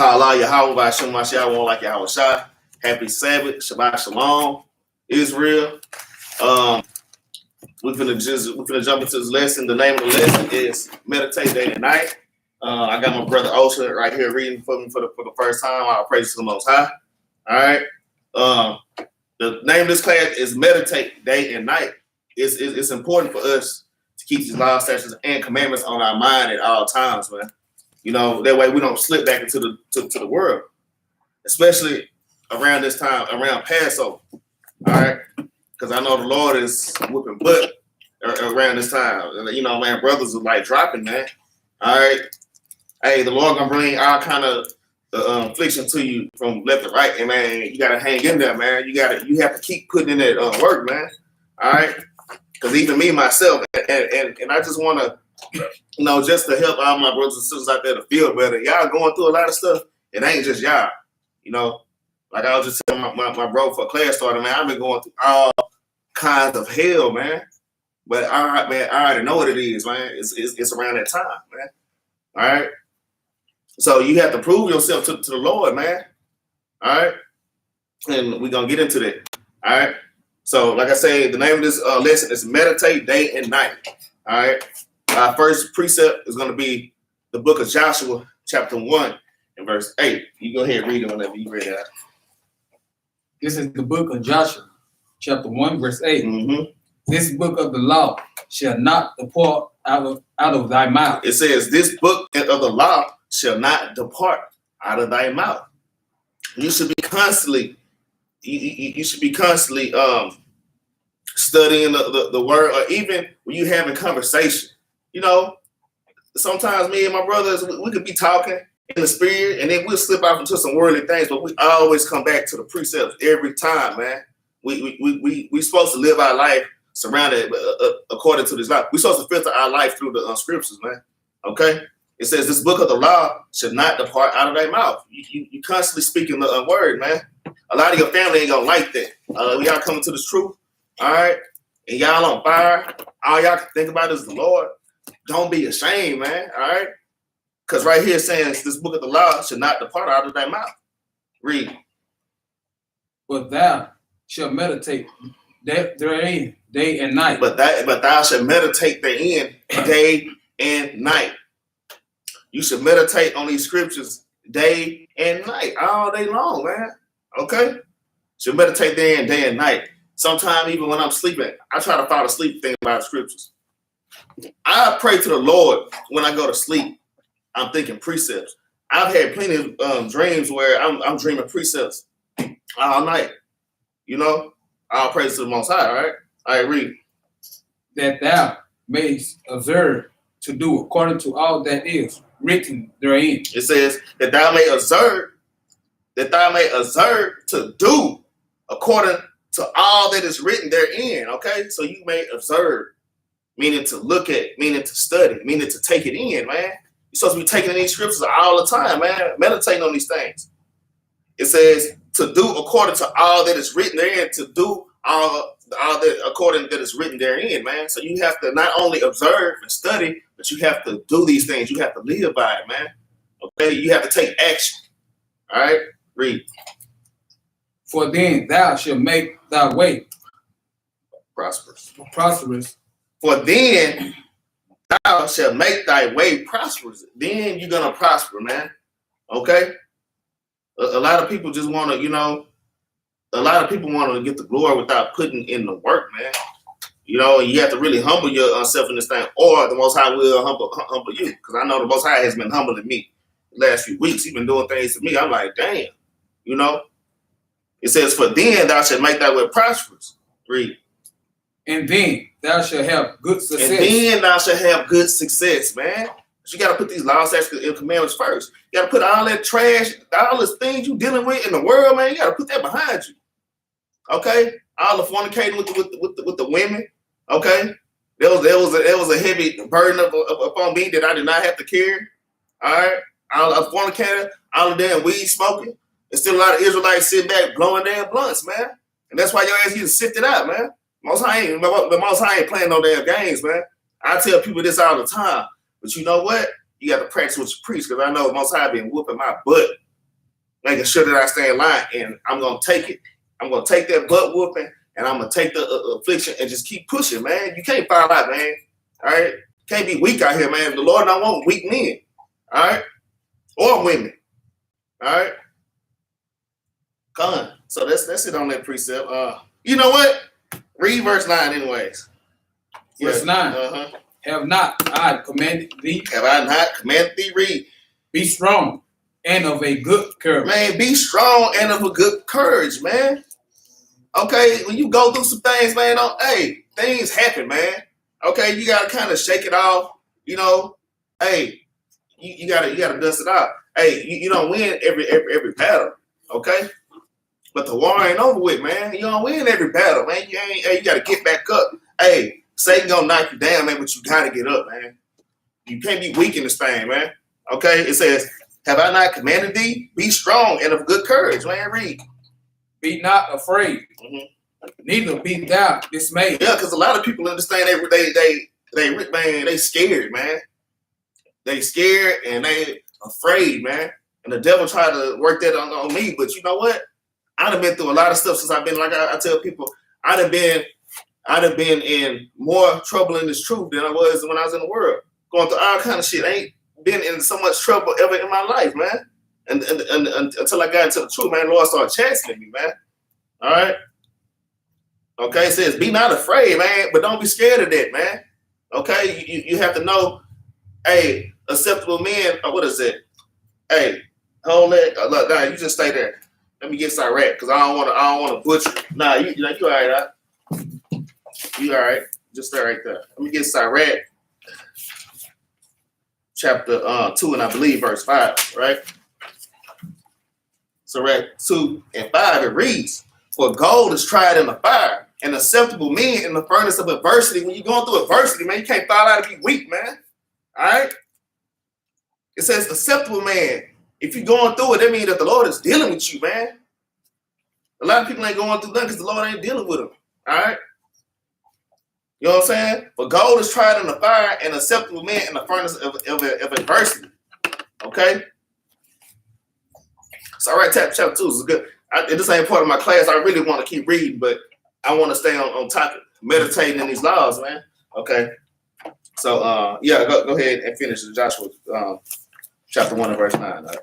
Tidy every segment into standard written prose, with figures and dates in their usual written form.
Kala Yahweh by Shem Mashiach, one like Yahweh Shai. Happy Sabbath, Shabbat Shalom, Israel. We're gonna jump into this lesson. The name of the lesson is Meditate Day and Night. I got my brother Osha right here reading for me for the first time. I'll praise to the Most High. All right. The name of this class is Meditate Day and Night. It's important for us to keep these laws, statutes, and commandments on our mind at all times, man. You know, that way we don't slip back into the world, especially around this time, around Passover. All right, because I know the Lord is whooping butt around this time. You know, man, brothers are like dropping, man. All right, hey, the Lord gonna bring all kind of affliction to you from left to right, and man, you gotta hang in there, man. You have to keep putting in that work, man. All right, because even me myself, and I just want to. You know, just to help all my brothers and sisters out there to feel better. Y'all going through a lot of stuff. It ain't just y'all. You know, like I was just telling my bro for class started, man, I've been going through all kinds of hell, man. But I already know what it is, man. It's around that time, man. All right. So you have to prove yourself to the Lord, man. All right. And we're gonna get into that. All right. So, like I say, the name of this lesson is Meditate Day and Night. All right. Our first precept is going to be the book of Joshua, chapter 1 and verse 8. You go ahead and read it whenever you read it out. This is the book of Joshua, chapter 1, verse 8. Mm-hmm. This book of the law shall not depart out of thy mouth. It says, this book of the law shall not depart out of thy mouth. You should be constantly, studying the word, or even when you having conversation. You know, sometimes me and my brothers, we could be talking in the spirit, and then we'll slip off into some worldly things, but we always come back to the precepts every time, man. We supposed to live our life surrounded according to this life. We're supposed to filter our life through the scriptures, man. Okay? It says this book of the law should not depart out of their mouth. You constantly speaking the word, man. A lot of your family ain't gonna like that. Y'all coming to this truth, all right? And y'all on fire. All y'all can think about is the Lord. Don't be ashamed, man. All right, because right here saying this book of the law should not depart out of thy mouth. Read. But thou shalt meditate therein day and night. But thou shalt meditate therein day and night. You should meditate on these scriptures day and night, all day long, man. Okay, should meditate therein day and night. Sometimes even when I'm sleeping, I try to fall asleep thinking about the scriptures. I pray to the Lord when I go to sleep. I'm thinking precepts. I've had plenty of dreams where I'm dreaming precepts all night. You know, I'll praise to the Most High. All right, I read that thou mayest observe to do according to all that is written therein. It says that thou may observe to do according to all that is written therein. Okay, so you may observe. Meaning to look at, meaning to study, meaning to take it in, man. You're supposed to be taking in these scriptures all the time, man. Meditating on these things. It says to do according to all that is written therein, to do all that according that is written therein, man. So you have to not only observe and study, but you have to do these things. You have to live by it, man. Okay, you have to take action. All right, read. For then thou shalt make thy way prosperous. For then thou shalt make thy way prosperous. Then you're going to prosper, man. Okay? A lot of people just want to, you know, get the glory without putting in the work, man. You know, you have to really humble yourself in this thing, or the Most High will humble you. Because I know the Most High has been humbling me the last few weeks. He's been doing things to me. I'm like, damn. You know? It says, for then thou shalt make thy way prosperous. Read. And then thou shalt have good success. And then thou shalt have good success, man. But you got to put these laws, statutes, and commandments first. You got to put all that trash, all those things you dealing with in the world, man. You got to put that behind you. Okay, all the fornicating with the women. Okay, there was a heavy burden upon me that I did not have to carry. All right, all the fornicator, all the damn weed smoking, and still a lot of Israelites sitting back blowing damn blunts, man. And that's why your ass getting sifted out, man. The Most High ain't playing no damn games, man. I tell people this all the time, but you know what? You got to practice what you preach, because I know the Most High been whooping my butt making sure that I stay in line, and I'm gonna take it. I'm gonna take that butt whooping, and I'm gonna take the affliction and just keep pushing, man. You can't fall out, man. All right, can't be weak out here, man. The Lord don't want weak men, all right, or women, all right. Come on. So that's it on that precept. You know what? Read verse 9, anyways. Verse 9. Have not I commanded thee? Have I not commanded thee? Read. Be strong and of a good courage. Man, be strong and of a good courage, man. Okay, when you go through some things, man, hey, things happen, man. Okay, you gotta kind of shake it off. You know, hey, you gotta dust it out. Hey, you don't win every battle, okay? But the war ain't over with, man. You don't win every battle, man. You gotta get back up. Hey, Satan gonna knock you down, man, but you gotta get up, man. You can't be weak in this thing, man. Okay, it says, have I not commanded thee? Be strong and of good courage, man. Read. Be not afraid, neither be thou dismayed. Yeah, because a lot of people understand they scared, man. They scared and they afraid, man. And the devil tried to work that on me, but you know what? I done been through a lot of stuff since I've been, like I tell people, I done been in more trouble in this truth than I was when I was in the world. Going through all kind of shit. I ain't been in so much trouble ever in my life, man. And until I got into the truth, man, the Lord started chastening me, man. All right. Okay, it says, be not afraid, man, but don't be scared of that, man. Okay, you have to know, hey, acceptable men, what is it? Hey, hold that. Look, nah, you just stay there. Let me get Sirach, because I don't want to butcher. Nah, you all right, huh? You all right? Just stay right there. Let me get Sirach, chapter 2, and I believe verse 5, right? Sirach 2 and 5, it reads, for gold is tried in the fire, and acceptable men in the furnace of adversity. When you're going through adversity, man, you can't fall out and be weak, man. All right? It says acceptable man. If you're going through it, that means that the Lord is dealing with you, man. A lot of people ain't going through nothing because the Lord ain't dealing with them. All right? You know what I'm saying? For gold is tried in the fire, and acceptable men in the furnace of adversity. Okay? So, all right, chapter 2 is good. This ain't part of my class. I really want to keep reading, but I want to stay on topic, meditating in these laws, man. Okay? So, yeah, go ahead and finish Joshua chapter 1 and verse 9. Right?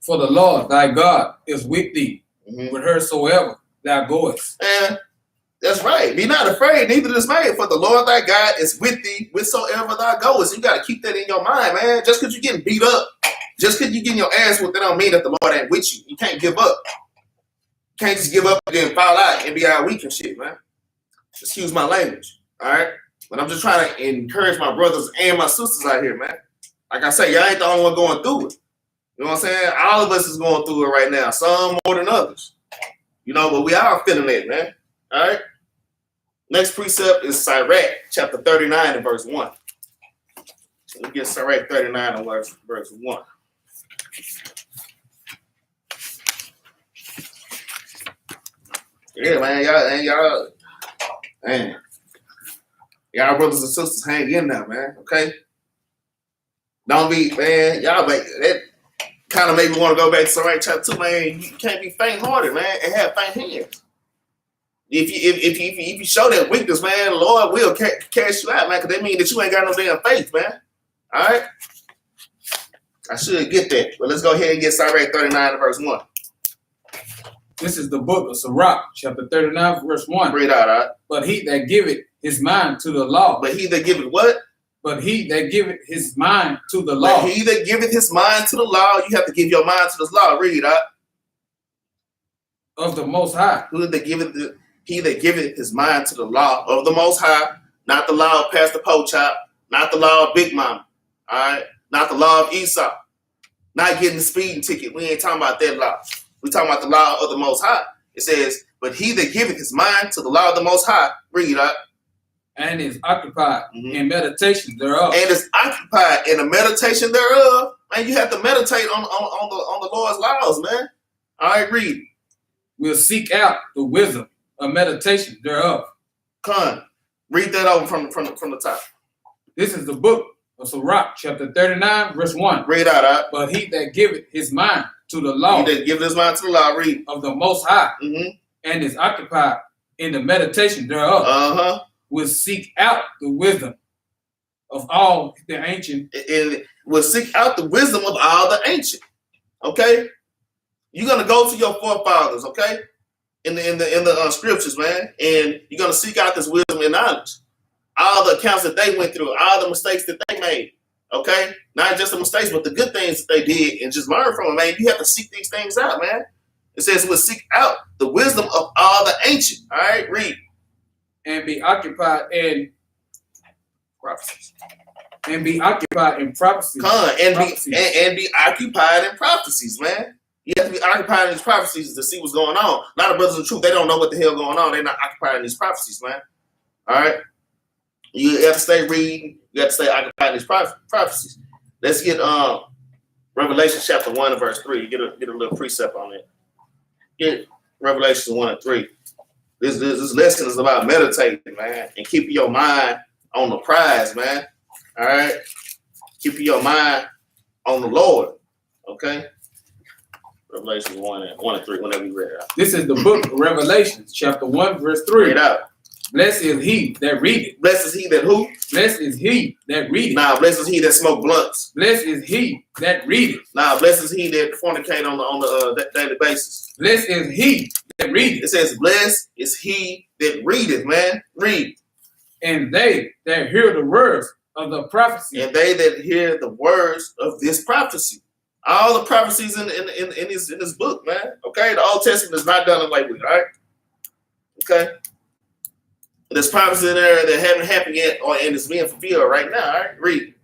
For the Lord thy God is with thee, with whosoever thou goest. And that's right. Be not afraid, neither dismayed, for the Lord thy God is with thee, whithersoever thou goest. You got to keep that in your mind, man. Just because you're getting beat up, just because you're getting your ass whooped, that don't mean that the Lord ain't with you. You can't give up. You can't just give up and then fall out and be all weak and shit, man. Excuse my language, all right? But I'm just trying to encourage my brothers and my sisters out here, man. Like I say, y'all ain't the only one going through it. You know what I'm saying? All of us is going through it right now. Some more than others. You know, but we are feeling it, man. All right? Next precept is Sirach, chapter 39 and verse 1. So we get Sirach 39 and verse 1. Yeah, man, y'all brothers and sisters, hang in there, man. Okay, don't be, man. Y'all make that kind of made me want to go back to Sirach chapter 2, man. You can't be faint-hearted, man, and have faint hands. If you show that weakness, man, the Lord will cast you out, man, because that means that you ain't got no damn faith, man. All right, I should get that, but let's go ahead and get Sirach 39 and verse 1. This is the book of Sirach, chapter 39, verse 1. Read out, all right? But he that giveth his mind to the law. But he that giveth what? But he that giveth his mind to the law. But he that giveth his mind to the law, you have to give your mind to this law. Read out. Of the Most High. He that giveth his mind to the law of the Most High, not the law of Pastor Pochop, not the law of Big Mama, all right? Not the law of Esau, not getting the speeding ticket. We ain't talking about that law. We talking about the law of the Most High. It says, but he that giveth his mind to the law of the Most High, read up. And is occupied in meditation thereof. And is occupied in the meditation thereof. Man, you have to meditate on the Lord's laws, man. All right, read. We'll seek out the wisdom of meditation thereof. Con, read that over from the top. This is the book of Sirach, chapter 39, verse 1. Read out. But he that giveth his mind to the law. He that giveth his mind to the law, read. Of the Most High, and is occupied in the meditation thereof, will seek out the wisdom of all the ancient. And will seek out the wisdom of all the ancient. Okay? You're gonna go to your forefathers, okay? In the scriptures, man, and you're gonna seek out this wisdom and knowledge. All the accounts that they went through, all the mistakes that they made. Okay? Not just the mistakes, but the good things that they did, and just learn from them, man. You have to seek these things out, man. It says we'll seek out the wisdom of all the ancient. All right, read. And be occupied in prophecies. And be occupied in prophecies. And be occupied in prophecies, man. You have to be occupied in these prophecies to see what's going on. A lot of brothers in truth, they don't know what the hell going on. They're not occupied in these prophecies, man. All right? You have to stay reading. You have to stay occupied in these prophecies. Let's get Revelation chapter 1 and verse 3. Get a little precept on it. Get Revelation 1 and 3. This lesson is about meditating, man, and keeping your mind on the prize, man. All right? Keeping your mind on the Lord. Okay? Revelation 1 and 3, whenever you read it out. This is the book of Revelation, chapter 1, verse 3. Read it out. Blessed is he that readeth. Blessed is he that who? Blessed is he that readeth. Nah, blessed is he that smoke blunts. Blessed is he that readeth. Nah, blessed is he that fornicate on the daily basis. Blessed is he that readeth. It says, blessed is he that readeth, man. Read. And they that hear the words of the prophecy. And they that hear the words of this prophecy. All the prophecies in this book, man. Okay, the Old Testament is not done away with, all right? Okay. There's prophecies in there that haven't happened yet, and it's being fulfilled right now. All right, read.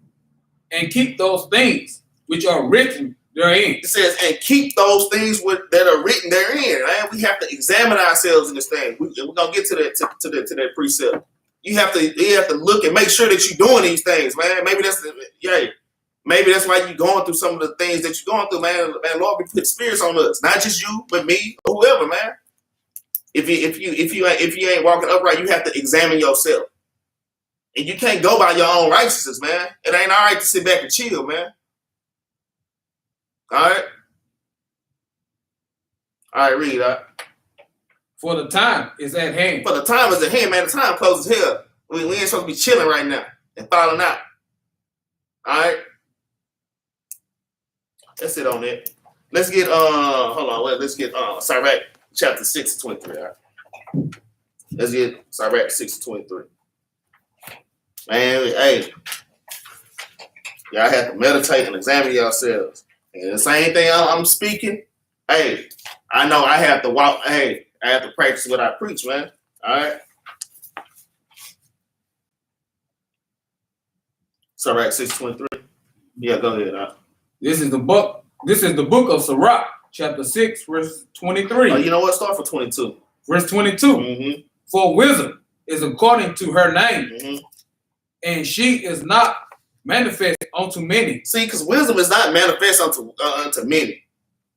And keep those things which are written therein. It says, and keep those things that are written therein. Man, we have to examine ourselves in this thing. We're gonna get to that precept. You have to look and make sure that you're doing these things, man. Maybe that's why you're going through some of the things that you're going through, man. Man, Lord, we put spirits on us, not just you, but me or whoever, man. If you ain't walking upright, you have to examine yourself. And you can't go by your own righteousness, man. It ain't all right to sit back and chill, man. All right? All right, read that. For the time is at hand. For the time is at hand, man. The time close as hell. We ain't supposed to be chilling right now and falling out. All right? That's it on it. Let's get, hold on. Let's get, Sirach chapter 6 to 23. All right? Let's get Sirach 6 to 23. Man, hey, y'all have to meditate and examine yourselves. And the same thing I'm speaking, hey, I know I have to walk, hey, I have to practice what I preach, man. All right? Sirach 6:23. Yeah, go ahead. This is the book of Sirach, chapter 6, verse 23. Oh, you know what? Start for 22. Verse 22. Mm-hmm. For wisdom is according to her name, Mm-hmm. and she is not manifest unto many. See, because wisdom is not manifest unto many.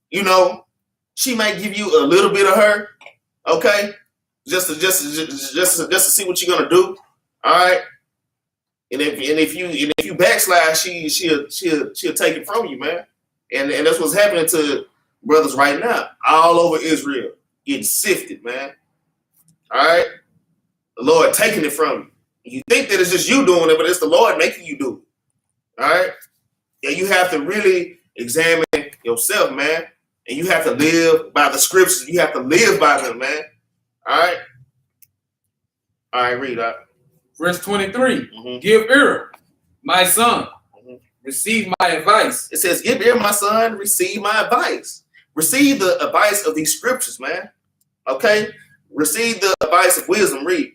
You know, she might give you a little bit of her, okay, just to see what you're gonna do. All right. And if you backslide, she'll take it from you, man. And that's what's happening to brothers right now, all over Israel, getting sifted, man. All right, the Lord taking it from you. You think that it's just you doing it, but it's the Lord making you do it. All right, yeah, you have to really examine yourself, man, and you have to live by the scriptures. You have to live by them, man. All right, read that. Verse 23, Mm-hmm. Give ear, my son, receive my advice. It says, give ear, my son, receive my advice. Receive the advice of these scriptures, man. Okay? Receive the advice of wisdom, read.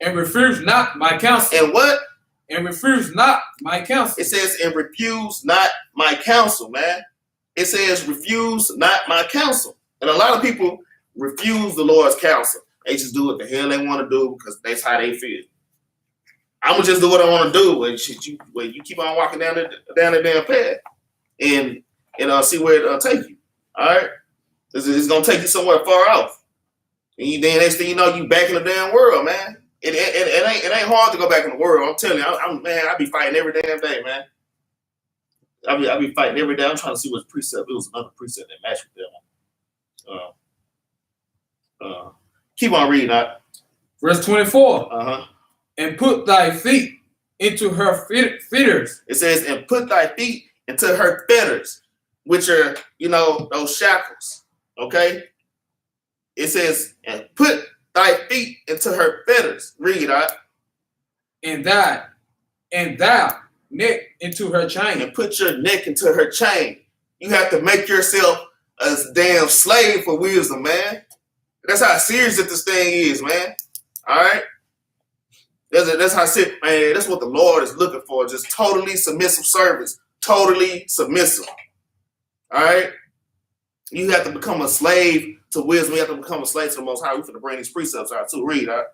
And refuse not my counsel. And what? And refuse not my counsel. It says, and refuse not my counsel, man. It says, refuse not my counsel. And a lot of people refuse the Lord's counsel. They just do what the hell they want to do because that's how they feel. I'm gonna just do what I want to do, and you keep on walking down the damn path, and see where it'll take you. All right, it's gonna take you somewhere far off, and then next thing you know, you back in the damn world, man. It ain't hard to go back in the world. I'm telling you, I be fighting every damn day, man. I be fighting every day. I'm trying to see which precept. It was another precept that matched with that one. Keep on reading that. Verse 24. And put thy feet into her fetters. It says, and put thy feet into her fetters, which are, those shackles. Okay? It says, and put thy feet into her fetters. Read that. And thou neck into her chain. And put your neck into her chain. You have to make yourself a damn slave for wisdom, man. That's how serious that this thing is, man. All right? That's how serious, man. That's what the Lord is looking for. Just totally submissive service. Totally submissive. All right? You have to become a slave to wisdom. You have to become a slave to the Most High. We're going to bring these precepts out too. Read, all right?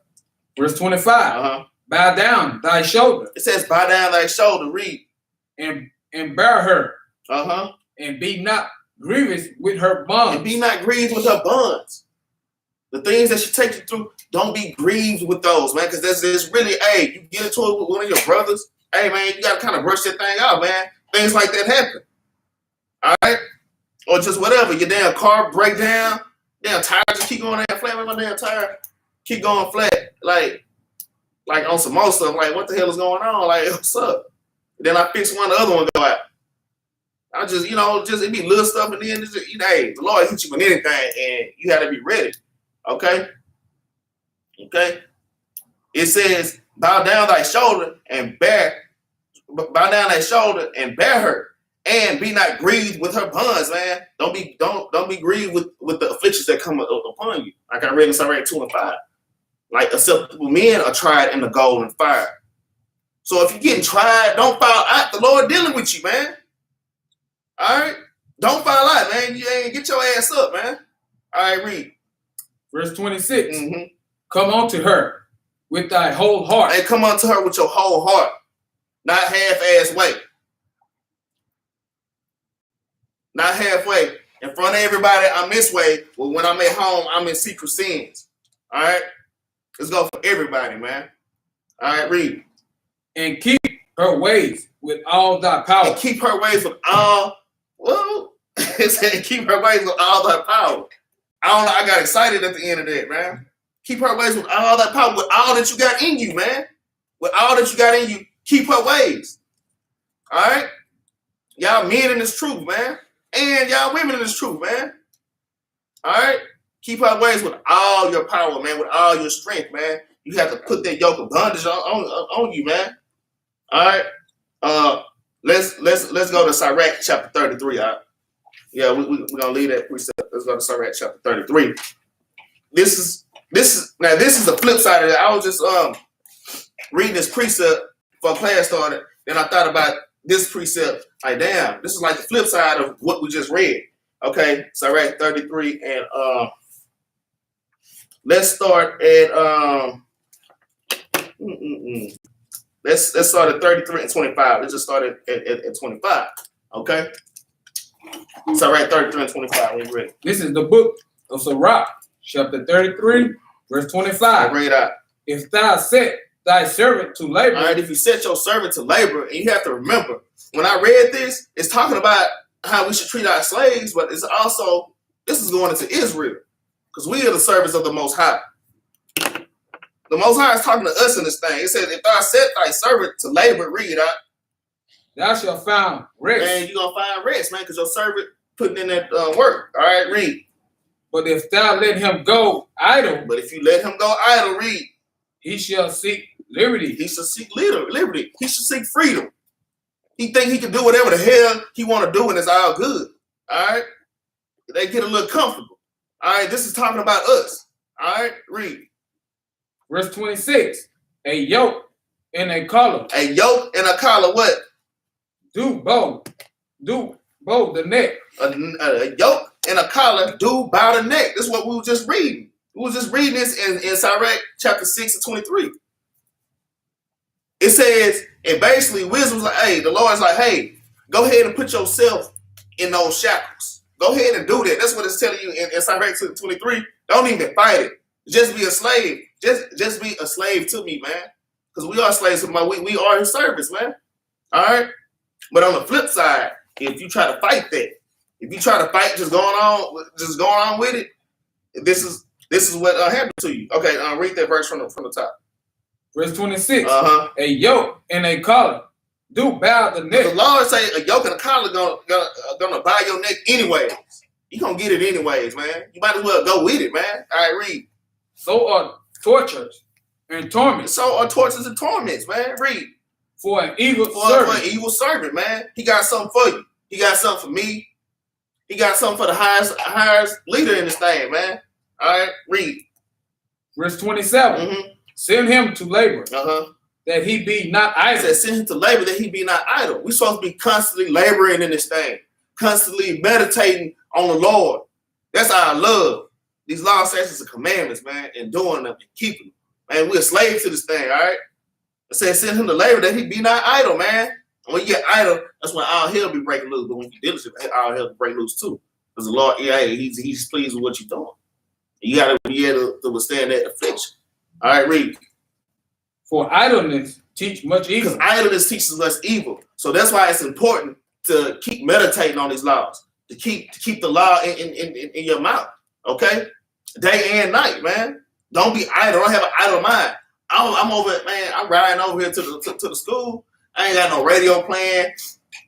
Verse 25. Bow down thy shoulder. It says, bow down thy shoulder. Read. And bear her. And be not grievous with her bonds. And be not grieved with her bonds. The things that she takes you through, don't be grieved with those, man. Because there's really, hey, you get into it with one of your brothers, hey, man, you got to kind of brush that thing out, man. Things like that happen. All right? Or just whatever. Your damn car break down. Damn tire just keep going down flat. My damn tire keep going flat. Like on some more stuff. Like, what the hell is going on? Like, what's up? Then I fix one, the other one go out. I just, it be little stuff, and then hey, the Lord hit you with anything, and you got to be ready. Okay? Okay? It says, bow down thy shoulder and bear her, and be not grieved with her bonds, man. Don't be grieved with the afflictions that come upon you. Like I read in Psalm 2 and 5. Like acceptable men are tried in the golden fire. So if you're getting tried, don't fall out. The Lord dealing with you, man. All right? Don't fall out, man. You ain't get your ass up, man. All right, read. Verse 26. Come unto her with thy whole heart. Hey, come unto her with your whole heart. Not half-ass way. Not halfway. In front of everybody, I'm this way. Well, when I'm at home, I'm in secret sins. All right? Let's go for everybody, man. All right, read. And keep her ways with all thy power. And keep her ways with all, it said keep her ways with all thy power. I don't know, I got excited at the end of that, man. Keep her ways with all that power, with all that you got in you, man. With all that you got in you, keep her ways. All right? Y'all men in this truth, man. And y'all women in this truth, man. All right? Keep her ways with all your power, man, with all your strength, man. You have to put that yoke of bondage on you, man. All right? Let's go to Sirach chapter 33, all right? Yeah, we're gonna leave that precept. Let's go to Sirach chapter 33. This is the flip side of that. I was just reading this precept for class started, then I thought about this precept. Like, damn, this is like the flip side of what we just read. Okay, Sirach 33, and let's start at let's start at 33 and 25. Let's just start at 25. Okay. Sirach 33 and 25. When you're ready. This is the book of Sirach, chapter 33, verse 25. Read out. If thou set thy servant to labor. All right, if you set your servant to labor, and you have to remember, when I read this, it's talking about how we should treat our slaves, but it's also, this is going into Israel, because we are the servants of the Most High. The Most High is talking to us in this thing. It says, if thou set thy servant to labor, read out. Thou shalt find rest. Man, you're going to find rest, man, because your servant putting in that work. All right, read. But if thou let him go idle. But if you let him go idle, read. He shall seek liberty. He should seek liberty. He should seek freedom. He think he can do whatever the hell he want to do, and it's all good. All right? They get a little comfortable. All right? This is talking about us. All right? Read. Verse 26. A yoke and a collar. A yoke and a collar what? Do bow the neck. A yoke and a collar do bow the neck. This is what we were just reading. We were just reading this in Sirach chapter 6 and 23. It says, and basically wisdom's like, hey, the Lord's like, hey, go ahead and put yourself in those shackles. Go ahead and do that. That's what it's telling you in Sirach 23. Don't even fight it. Just be a slave. Just be a slave to me, man. Because we are slaves to my we are his servants, man. All right? But on the flip side, if you try to fight that, if you try to fight just going on with it, this is what happened to you. Okay, read that verse from the top. Verse 26. A yoke and a collar do bow the neck. The Lord say a yoke and a collar gonna bow your neck anyways. You gonna get it anyways, man. You might as well go with it, man. All right, read. So are tortures and torments. So are tortures and torments, man. Read. For an evil servant, man. He got something for you. He got something for me. He got something for the highest leader in this thing, man. All right, read. Verse 27. Send him to labor, that he be not idle. It says, send him to labor, that he be not idle. We're supposed to be constantly laboring in this thing, constantly meditating on the Lord. That's our love. These laws, statutes, and commandments, man, and doing them and keeping them. Man, we're slaves to this thing, all right? It says, send him to labor, that he be not idle, man. And when you get idle, that's when all hell be breaking loose. But when you diligent, all hell will break loose too. Because the Lord, he's pleased with what you're doing. You got to be able to withstand that affliction. All right, read. For idleness teach much evil. Because idleness teaches us evil. So that's why it's important to keep meditating on these laws, to keep the law in your mouth, okay? Day and night, man. Don't be idle. Don't have an idle mind. I'm over it, man. I'm riding over here to the school. I ain't got no radio playing.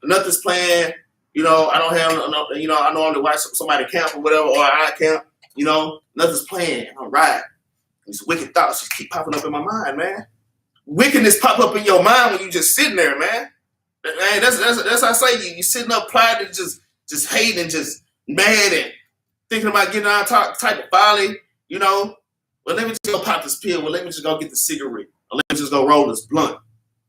Nothing's playing. You know, I don't have no, you know, I normally watch somebody camp or whatever, or I camp. You know, nothing's playing. I'm riding. These wicked thoughts just keep popping up in my mind, man. Wickedness pop up in your mind when you just sitting there, man. Man, that's how I say you sitting up plotting, just hating and just mad and thinking about getting on type of folly, you know. Well, let me just go pop this pill. Well, let me just go get the cigarette. Or let me just go roll this blunt.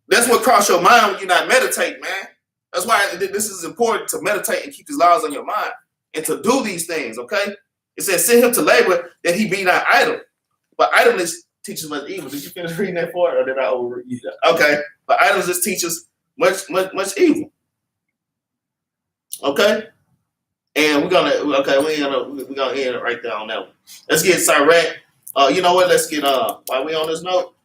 That's what crossed your mind when you're not meditating, man. That's why this is important to meditate and keep these laws on your mind and to do these things, okay? It says, send him to labor that he be not idle. But idleness teaches much evil. Did you finish reading that part, or did I overread that? Okay. But idleness teaches much evil. Okay. And we're gonna end it right there on that one. Let's get Sirach. You know what? Let's get while we on this note.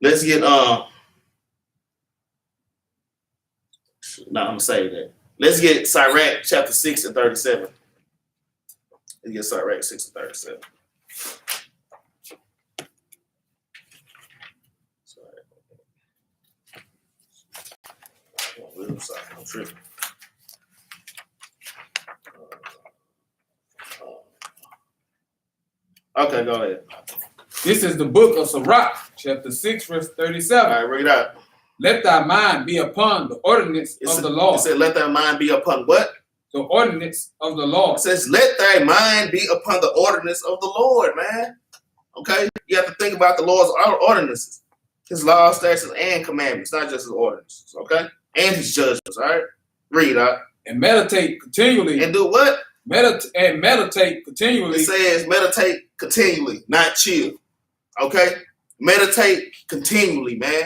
Let's get no, I'm gonna say that. Let's get Sirach chapter 6 and 37. Let's get Sirach 6 and 37. Sorry, I'm tripping. Okay, go ahead. This is the book of Sirach, chapter 6, verse 37. All right, read out. Let thy mind be upon the ordinance of the Lord. It said, let thy mind be upon what? The ordinance of the Lord. It says, let thy mind be upon the ordinance of the Lord, man. Okay? You have to think about the Lord's ordinances. His laws, statutes, and commandments, not just his ordinances, okay? And his judgments, all right? Read out. And meditate continually. And do what? Meditate continually. It says meditate continually, not chill. Okay? Meditate continually, man.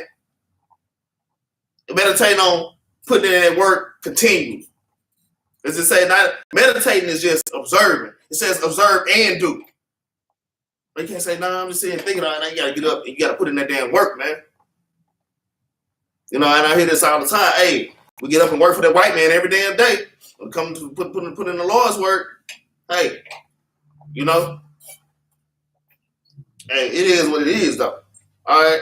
Meditate on putting in that work continually. As it say, not meditating is just observing. It says observe and do. You can't say, no, I'm just sitting thinking on it. Now you gotta get up and you gotta put in that damn work, man. You know, and I hear this all the time. Hey, we get up and work for that white man every damn day. When it comes to put in the Lord's work, hey, you know, hey, it is what it is, though. All right.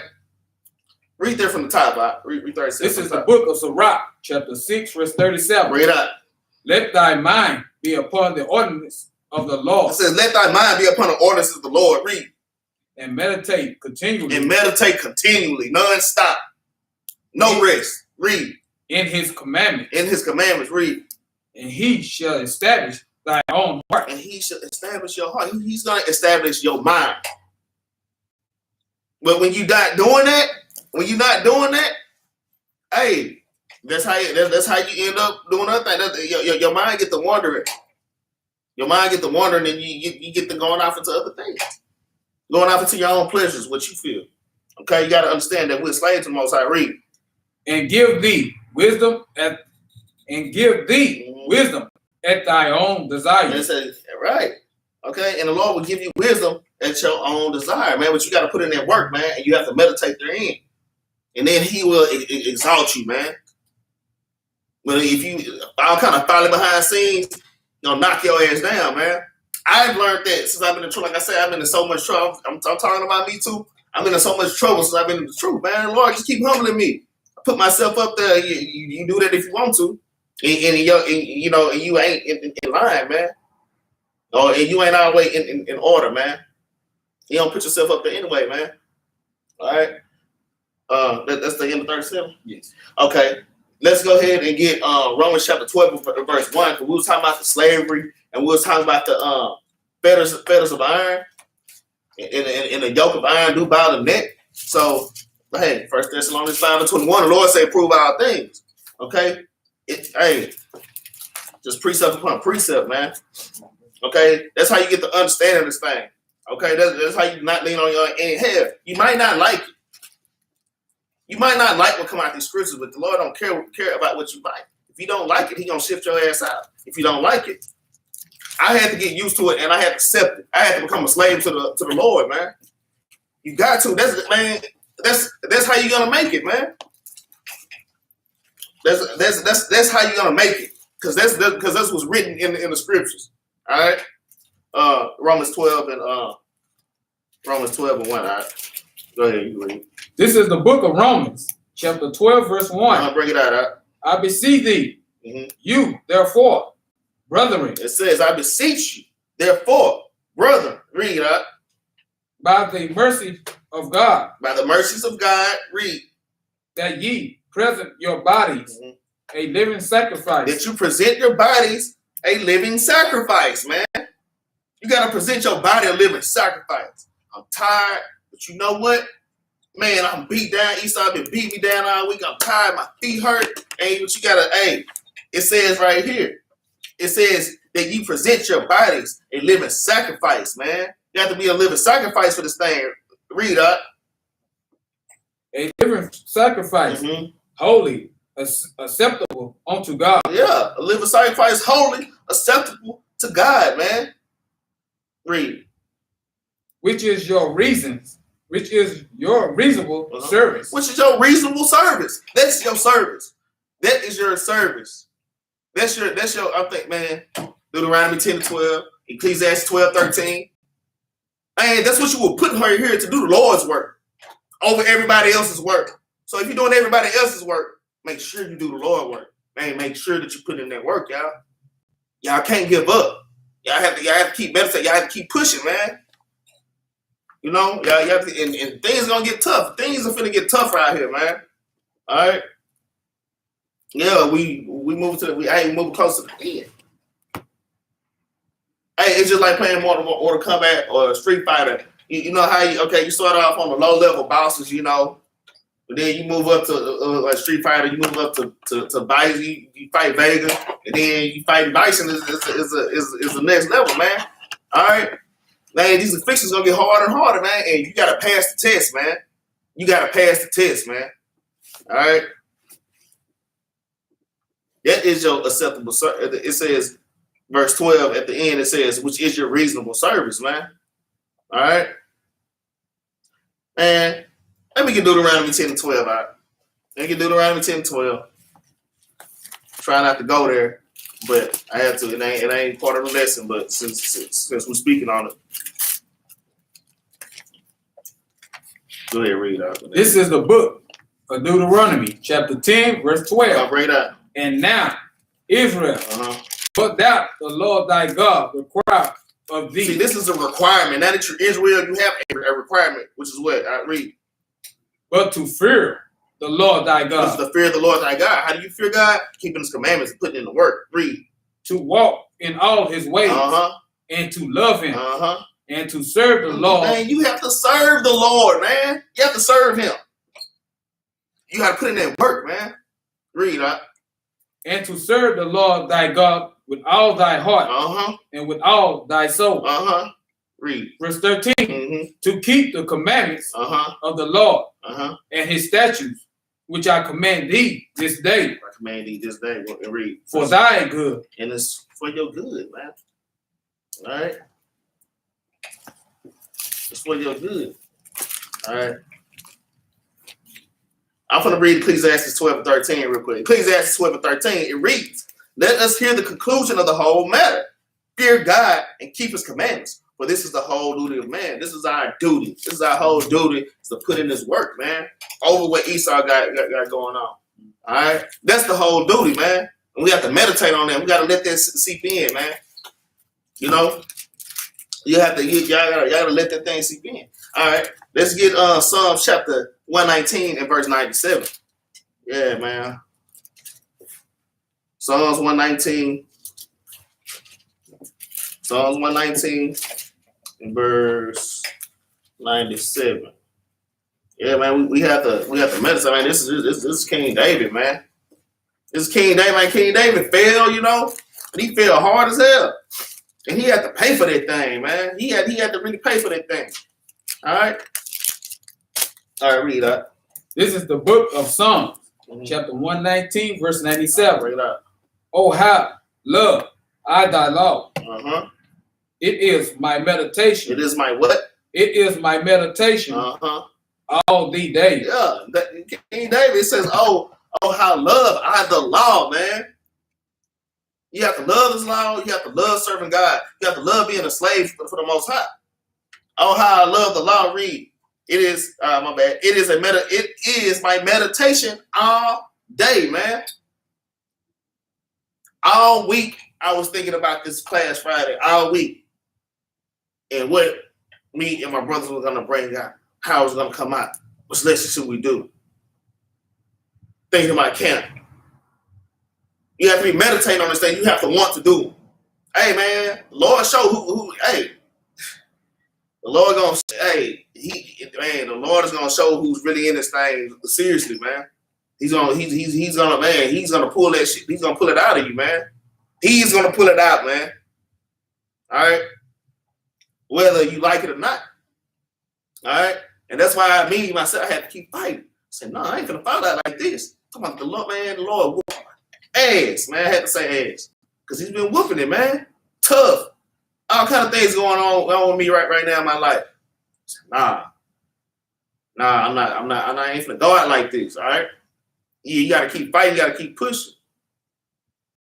Read there from the top, right? Read 36. This is the book of Sirach, chapter 6, verse 37. Read out. Let thy mind be upon the ordinance of the Lord. It says, let thy mind be upon the ordinance of the Lord. Read. And meditate continually. And meditate continually, non-stop. No rest. Read. In his commandments. In his commandments. Read. And he shall establish thy own heart. And he shall establish your heart. He's going to establish your mind. But when you're not doing that, hey, that's how you end up doing other things. Your mind get to wandering. Your mind get to wandering, and you get to going off into other things. Going off into your own pleasures, what you feel. Okay, you got to understand that we're slaves to the Most High. Read. And give thee wisdom at thy own desire. And it says, right. Okay, and the Lord will give you wisdom at your own desire, man. But you got to put in that work, man, and you have to meditate therein. and then he will exalt you, man. But if you all kind of follow behind scenes, knock your ass down, man. I've learned that since I've been in trouble. Like I said, I've been in so much trouble. I'm talking about me too. I've been in so much trouble since I've been in the truth, man. Lord, just keep humbling me. I put myself up there. You do that if you want to, and you ain't in line, man. Or and you ain't always in order, man. You don't put yourself up there anyway, man. All right. That's the end of 37? Yes. Okay. Let's go ahead and get Romans chapter 12, verse 1. Because we was talking about the slavery and we was talking about the fetters of iron and the yoke of iron do bow the neck. So, hey, 1 Thessalonians 5:21, the Lord said, prove all things. Okay? Hey, just precept upon precept, man. Okay? That's how you get the understanding of this thing. Okay? That's how you not lean on your own head. You might not like it. You might not like what come out these scriptures, but the Lord don't care about what you like. If you don't like it, He gonna shift your ass out. If you don't like it, I had to get used to it and I had to accept it. I had to become a slave to the Lord, man. You got to. That's how you're gonna make it, man. That's how you're gonna make it, because that's what's written in the scriptures. All right, Romans 12 and 1. All right, go ahead, you read. This is the book of Romans, chapter 12, verse 1. Bring it out. I beseech thee, you, therefore, brethren. It says, I beseech you, therefore, brethren. Read out. By the mercy of God. By the mercies of God, read. That ye present your bodies a living sacrifice. That you present your bodies a living sacrifice, man. You got to present your body a living sacrifice. I'm tired, but you know what? Man, I'm beat down. Esau been beat me down all week. I'm tired. My feet hurt. And what you gotta, it says right here. It says that you present your bodies a living sacrifice, man. You have to be a living sacrifice for this thing. Read up. A living sacrifice, holy, acceptable unto God. Yeah, a living sacrifice, holy, acceptable to God, man. Read. Which is your reasons. Which is your reasonable service. Which is your reasonable service. That's your service. That is your service. That's your, I think, man, Deuteronomy 10-12, Ecclesiastes 12-13. Man, that's what you will put her here to do the Lord's work over everybody else's work. So if you're doing everybody else's work, make sure you do the Lord's work. Man, make sure that you put in that work, y'all. Y'all can't give up. Y'all have to keep meditating. Y'all have to keep pushing, man. You know, y'all have to, and things are gonna get tough. Things are finna get tougher out here, man. All right. Yeah, we moving moving closer to the end. Hey, it's just like playing Mortal Kombat or Street Fighter. You know how you start off on the low level bosses, you know, and then you move up to like Street Fighter. You move up to Bison. You fight Vega, and then you fight Bison is the next level, man. All right. Man, these afflictions gonna get harder and harder, man. And you gotta pass the test, man. You gotta pass the test, man. All right. That is your acceptable service. It says, verse 12 at the end. It says, which is your reasonable service, man. All right. And let me get Deuteronomy 10-12. All right. Let me get Deuteronomy 10-12. Try not to go there, but I have to. It ain't part of the lesson, but since we're speaking on it. Go ahead, read out. This is the book of Deuteronomy, chapter 10, verse 12. I'll read out. And now, Israel, but thou the Lord thy God require of thee. See, this is a requirement. Now that you're Israel, you have a requirement, which is what? I read. But to fear the Lord thy God. This is the fear of the Lord thy God. How do you fear God? Keeping his commandments and putting in the work. Read. To walk in all his ways. And to love him. And to serve the Lord. Man, you have to serve the Lord, man. You have to serve him. You got to put in that work, man. Read, And to serve the Lord thy God with all thy heart and with all thy soul. Read. Verse 13. To keep the commandments of the Lord and his statutes, which I command thee this day. I command thee this day. Read. For thy good. And it's for your good, man. All right. It's for your good. All right. I'm going to read Ecclesiastes 12 and 13 real quick. Ecclesiastes 12 and 13, it reads, let us hear the conclusion of the whole matter. Fear God and keep his commandments. For this is the whole duty of man. This is our duty. This is our whole duty, is to put in this work, man. Over what Esau got going on. All right? That's the whole duty, man. And we have to meditate on that. We got to let that seep in, man. You know? Y'all gotta let that thing seep in. All right. Let's get Psalms chapter 119 and verse 97. Yeah, man. Psalms 119. Psalms 119 and verse 97. Yeah, man, we have to meditate. Man, this is King David, man. This is King David. Man, King David fell, you know, and he fell hard as hell. And he had to pay for that thing, man. He had to really pay for that thing. All right. All right, read that. This is the book of Psalms, chapter 119, verse 97. Read that. Oh, how love I thy law. Uh-huh. It is my meditation. It is my what? It is my meditation. Uh-huh. All the days. Yeah. King David says, oh, how love I the law, man. You have to love his law. You have to love serving God. You have to love being a slave for the Most High. Oh, how I love the law. Read. It is my bad. It is my meditation all day, man. All week I was thinking about this class Friday. All week, and what me and my brothers were gonna bring out. How it's gonna come out. What lesson should we do? Thinking about camp. You have to be meditating on this thing. You have to want to do. Hey, man, the Lord show who. Hey, the Lord gonna. Hey, the Lord is gonna show who's really in this thing seriously, man. He's gonna pull that shit. He's gonna pull it out of you, man. He's gonna pull it out, man. All right, whether you like it or not. All right, and that's why myself, I had to keep fighting. I said, no, I ain't gonna fight out like this. Come on, the Lord, man, the Lord whoop ass, man. I had to say ass because he's been whooping it, man. Tough. All kind of things going on with me right now in my life. Nah, I'm not. I ain't finna go out like this. All right. You gotta keep fighting. You gotta keep pushing.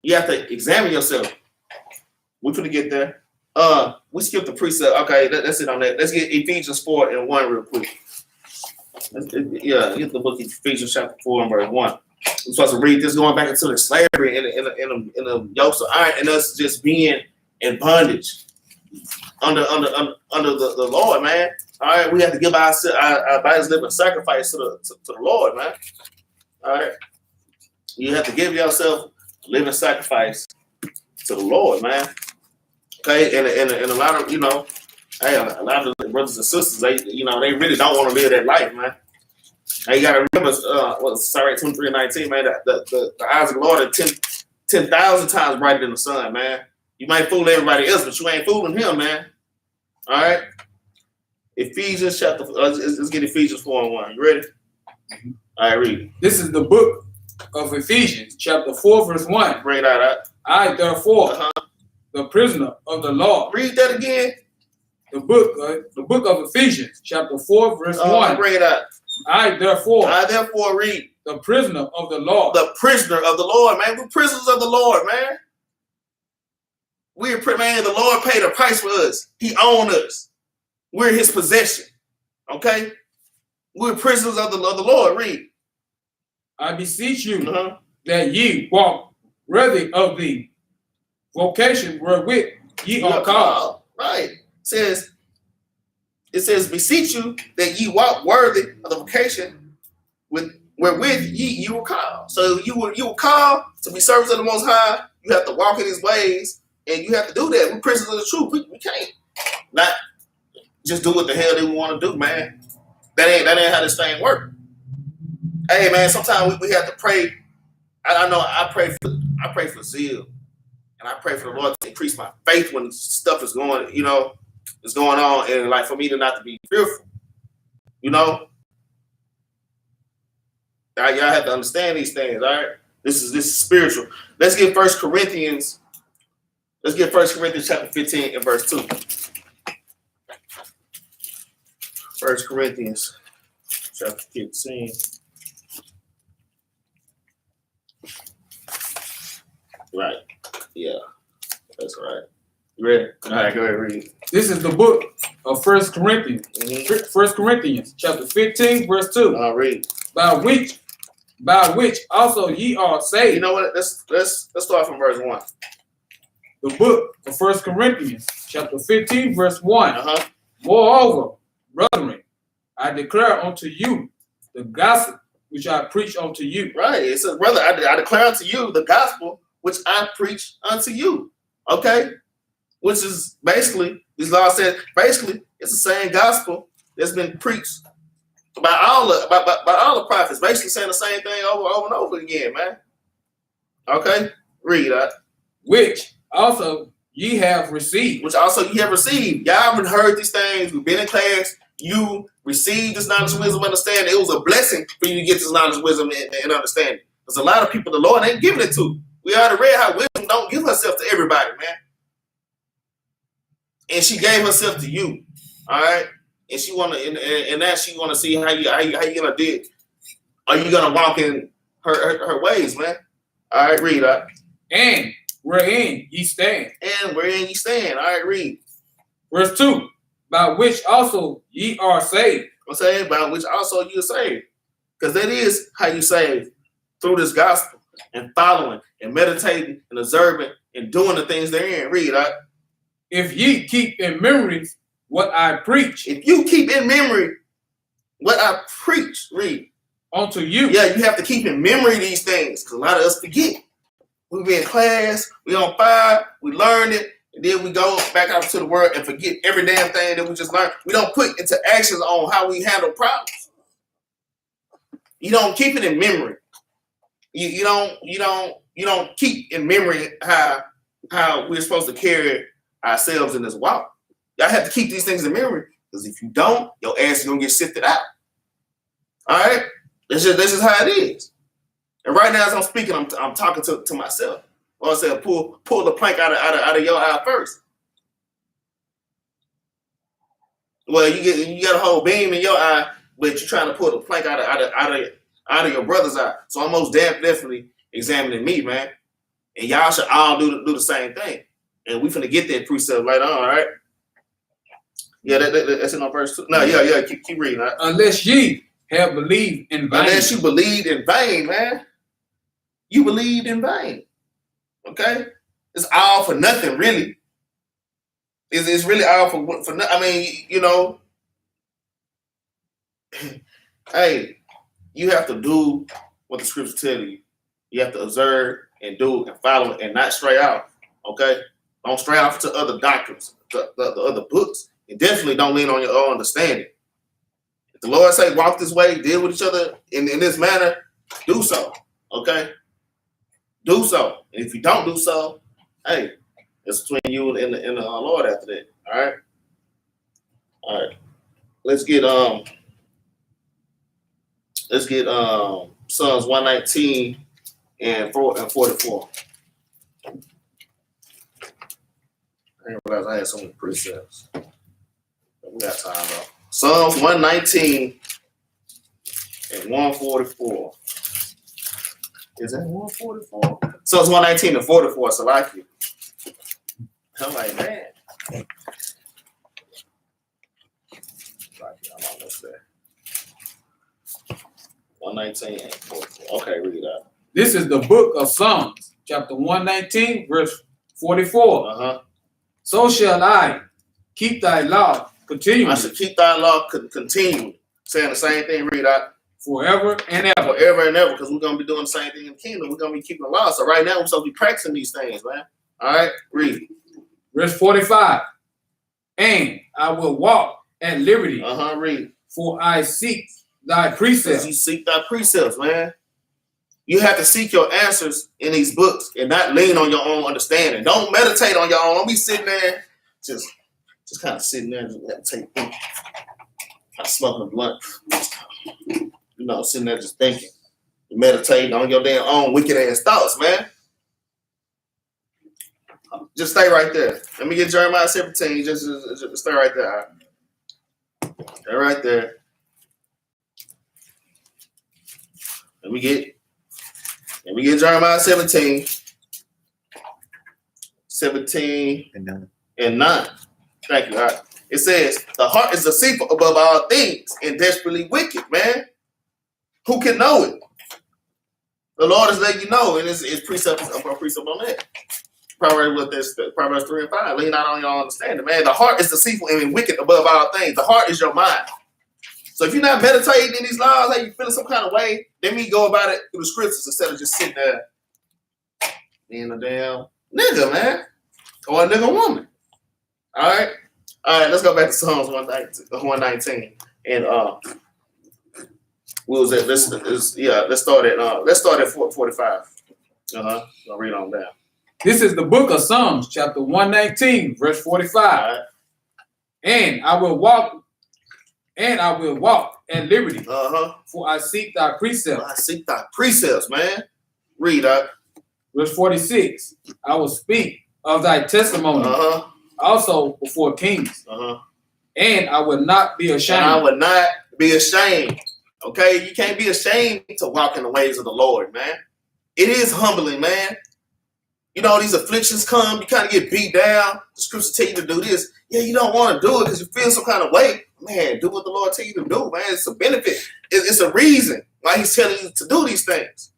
You have to examine yourself. We're gonna get there. We skipped the precept. Okay, that's it on that. Let's get Ephesians 4 and 1 real quick. Get the book of Ephesians chapter 4 and verse 1. We're supposed to read this going back into the slavery in the yokes of iron and us just being in bondage under the Lord, man. All right, we have to give our bodies living sacrifice to the Lord, man. All right, you have to give yourself living sacrifice to the Lord, man. Okay, and a lot of a lot of the brothers and sisters, they really don't want to live that life, man. Now you gotta remember, Psalm 23:19, man. The eyes of the Lord are 10,000 times brighter than the sun, man. You might fool everybody else, but you ain't fooling him, man. All right. Ephesians chapter. Let's get Ephesians 4 and 1. You ready? Mm-hmm. All right, read. This is the book of Ephesians, chapter 4, verse 1. Bring that out. I, therefore, the prisoner of the Lord. Read that again. The book of Ephesians, chapter 4, verse 1. Bring it out. I therefore read. The prisoner of the Lord. The prisoner of the Lord, man. We're prisoners of the Lord, man. Man, the Lord paid a price for us. He owned us. We're his possession. Okay? We're prisoners of the Lord. Read. I beseech you that ye walk worthy of the vocation wherewith ye are called. Right. It says, beseech you that ye walk worthy of the vocation wherewith you were called. So you were called to be servants of the Most High. You have to walk in his ways, and you have to do that. We're prisoners of the truth. We can't not just do what the hell they want to do, man. That ain't how this thing works. Hey, man, sometimes we have to pray. I know I pray for zeal, and I pray for the Lord to increase my faith when stuff is going on, and like for me to not to be fearful. Y'all have to understand these things. All right, this is spiritual. Let's get 1 Corinthians. Let's get 1 Corinthians chapter 15 and verse 2. 1 Corinthians chapter 15. Right. Yeah. That's right. You ready? All right, go ahead and read. This is the book of 1 Corinthians. 1 Corinthians, chapter 15, verse 2. I'll read. By which also ye are saved. You know what? Let's start from verse 1. The book of 1 Corinthians, chapter 15, verse 1. Uh-huh. Moreover, brethren, I declare unto you the gospel which I preach unto you. Right. It says, brother, I declare unto you the gospel which I preach unto you. Okay? Which is basically, these laws said, basically, it's the same gospel that's been preached by all the prophets, basically saying the same thing over and over again, man. Okay? Read that. Which also ye have received. Which also ye have received. Y'all haven't heard these things. We've been in class. You received this knowledge, wisdom, understanding. It was a blessing for you to get this knowledge, wisdom, and understanding. Because a lot of people the Lord ain't giving it to. We already read how wisdom don't give herself to everybody, man. And she gave herself to you. All right? And she wanna and now she wanna see how you gonna do it. Are you gonna walk in her ways, man? All right, read that. And wherein ye stand. And wherein ye stand. All right, read. Verse 2. By which also ye are saved. I'm saying by which also you are saved. Because that is how you save, through this gospel and following and meditating and observing and doing the things therein. Read that. If ye keep in memory what I preach. If you keep in memory what I preach, read. Unto you. Yeah, you have to keep in memory these things, because a lot of us forget. We be in class, we on fire, we learn it, and then we go back out to the world and forget every damn thing that we just learned. We don't put into actions on how we handle problems. You don't keep it in memory. You don't keep in memory how we're supposed to carry ourselves in this walk. Y'all have to keep these things in memory, because if you don't, your ass is gonna get sifted out. All right, this is how it is. And right now, as I'm speaking, I'm talking to myself. Or I said, pull the plank out of your eye first. Well, you got a whole beam in your eye, but you're trying to pull the plank out of your brother's eye. So I'm most definitely examining me, man. And y'all should all do the same thing. And we finna get that precept later on, all right? Yeah, that's in on verse 2. No, yeah, keep reading. Right? Unless ye have believed in vain. Unless you believed in vain, man. You believed in vain. Okay? It's all for nothing, really. It's really all for nothing. I mean, you know, hey, you have to do what the scriptures tell you. You have to observe and do and follow and not stray off. Okay? Don't stray off to other doctrines, the other books. And definitely don't lean on your own understanding. If the Lord say walk this way, deal with each other in this manner, do so. Okay? Do so. And if you don't do so, hey, it's between you and the Lord after that. All right? All right. Let's get Psalms 119 and 44. I didn't realize I had so many precepts. We got time though. Psalms 119 and 144. Is that 144? Psalms 119 and 44. So like you. I'm like, man. I'm almost there. 119 and 44. Okay, read it out. This is the book of Psalms, chapter 119, verse 44. Uh-huh. So shall I keep thy law continually. I should keep thy law continually. Saying the same thing, read out. Forever and ever. Forever and ever, because we're going to be doing the same thing in the kingdom. We're going to be keeping the law. So right now, we're supposed to be practicing these things, man. All right, read. Verse 45. And I will walk at liberty. Read. For I seek thy precepts. You seek thy precepts, man. You have to seek your answers in these books and not lean on your own understanding. Don't meditate on your own. Don't be sitting there just kind of sitting there and meditate, kind of smoking a blunt. You know, sitting there just thinking, meditating on your damn own wicked ass thoughts, man. Just stay right there. Let me get Jeremiah 17. Just stay right there. Stay right there. Let me get And we get Jeremiah 17 and 9. Thank you. All right. It says, the heart is deceitful above all things and desperately wicked, man. Who can know it? The Lord is letting you know, and it's precept on that. Proverbs 3 and 5. Lean not on your understanding, man. The heart is deceitful and wicked above all things. The heart is your mind. So if you're not meditating in these laws, like you feeling some kind of way, then we go about it through the scriptures instead of just sitting there being a damn nigga, man. Or a nigga woman. All right, let's go back to Psalms 119. And what was it? Let's start at 45. I'll read on down. This is the book of Psalms, chapter 119, verse 45. Right. And I will walk at liberty. For I seek thy precepts. I seek thy precepts, man. Read that. Verse 46. I will speak of thy testimony. Also before kings. And I will not be ashamed. And I will not be ashamed. Okay? You can't be ashamed to walk in the ways of the Lord, man. It is humbling, man. You know, these afflictions come, you kind of get beat down. The scriptures tell you to do this. Yeah, you don't want to do it because you feel some kind of way. Man, do what the Lord tell you to do, man. It's a benefit. It's a reason why he's telling you to do these things.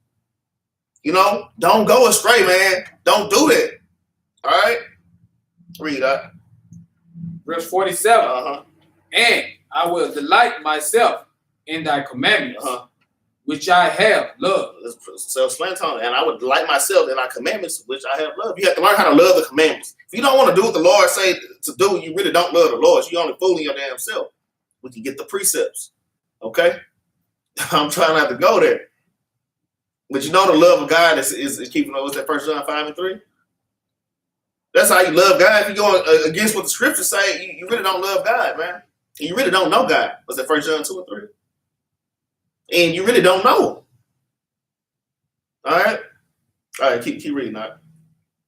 You know, don't go astray, man. Don't do that. All right? Read that. Verse 47. And I will delight myself in thy commandments, which I have loved. And I would delight myself in thy commandments, which I have loved. You have to learn how to love the commandments. If you don't want to do what the Lord say to do, you really don't love the Lord. You're only fooling your damn self. We can get the precepts. Okay? I'm trying not to go there. But you know the love of God is keeping, what's that, 1 John 5 and 3? That's how you love God. If you go against what the scriptures say, you really don't love God, man. And you really don't know God. Was that 1 John 2 and 3? And you really don't know him. All right, keep reading that.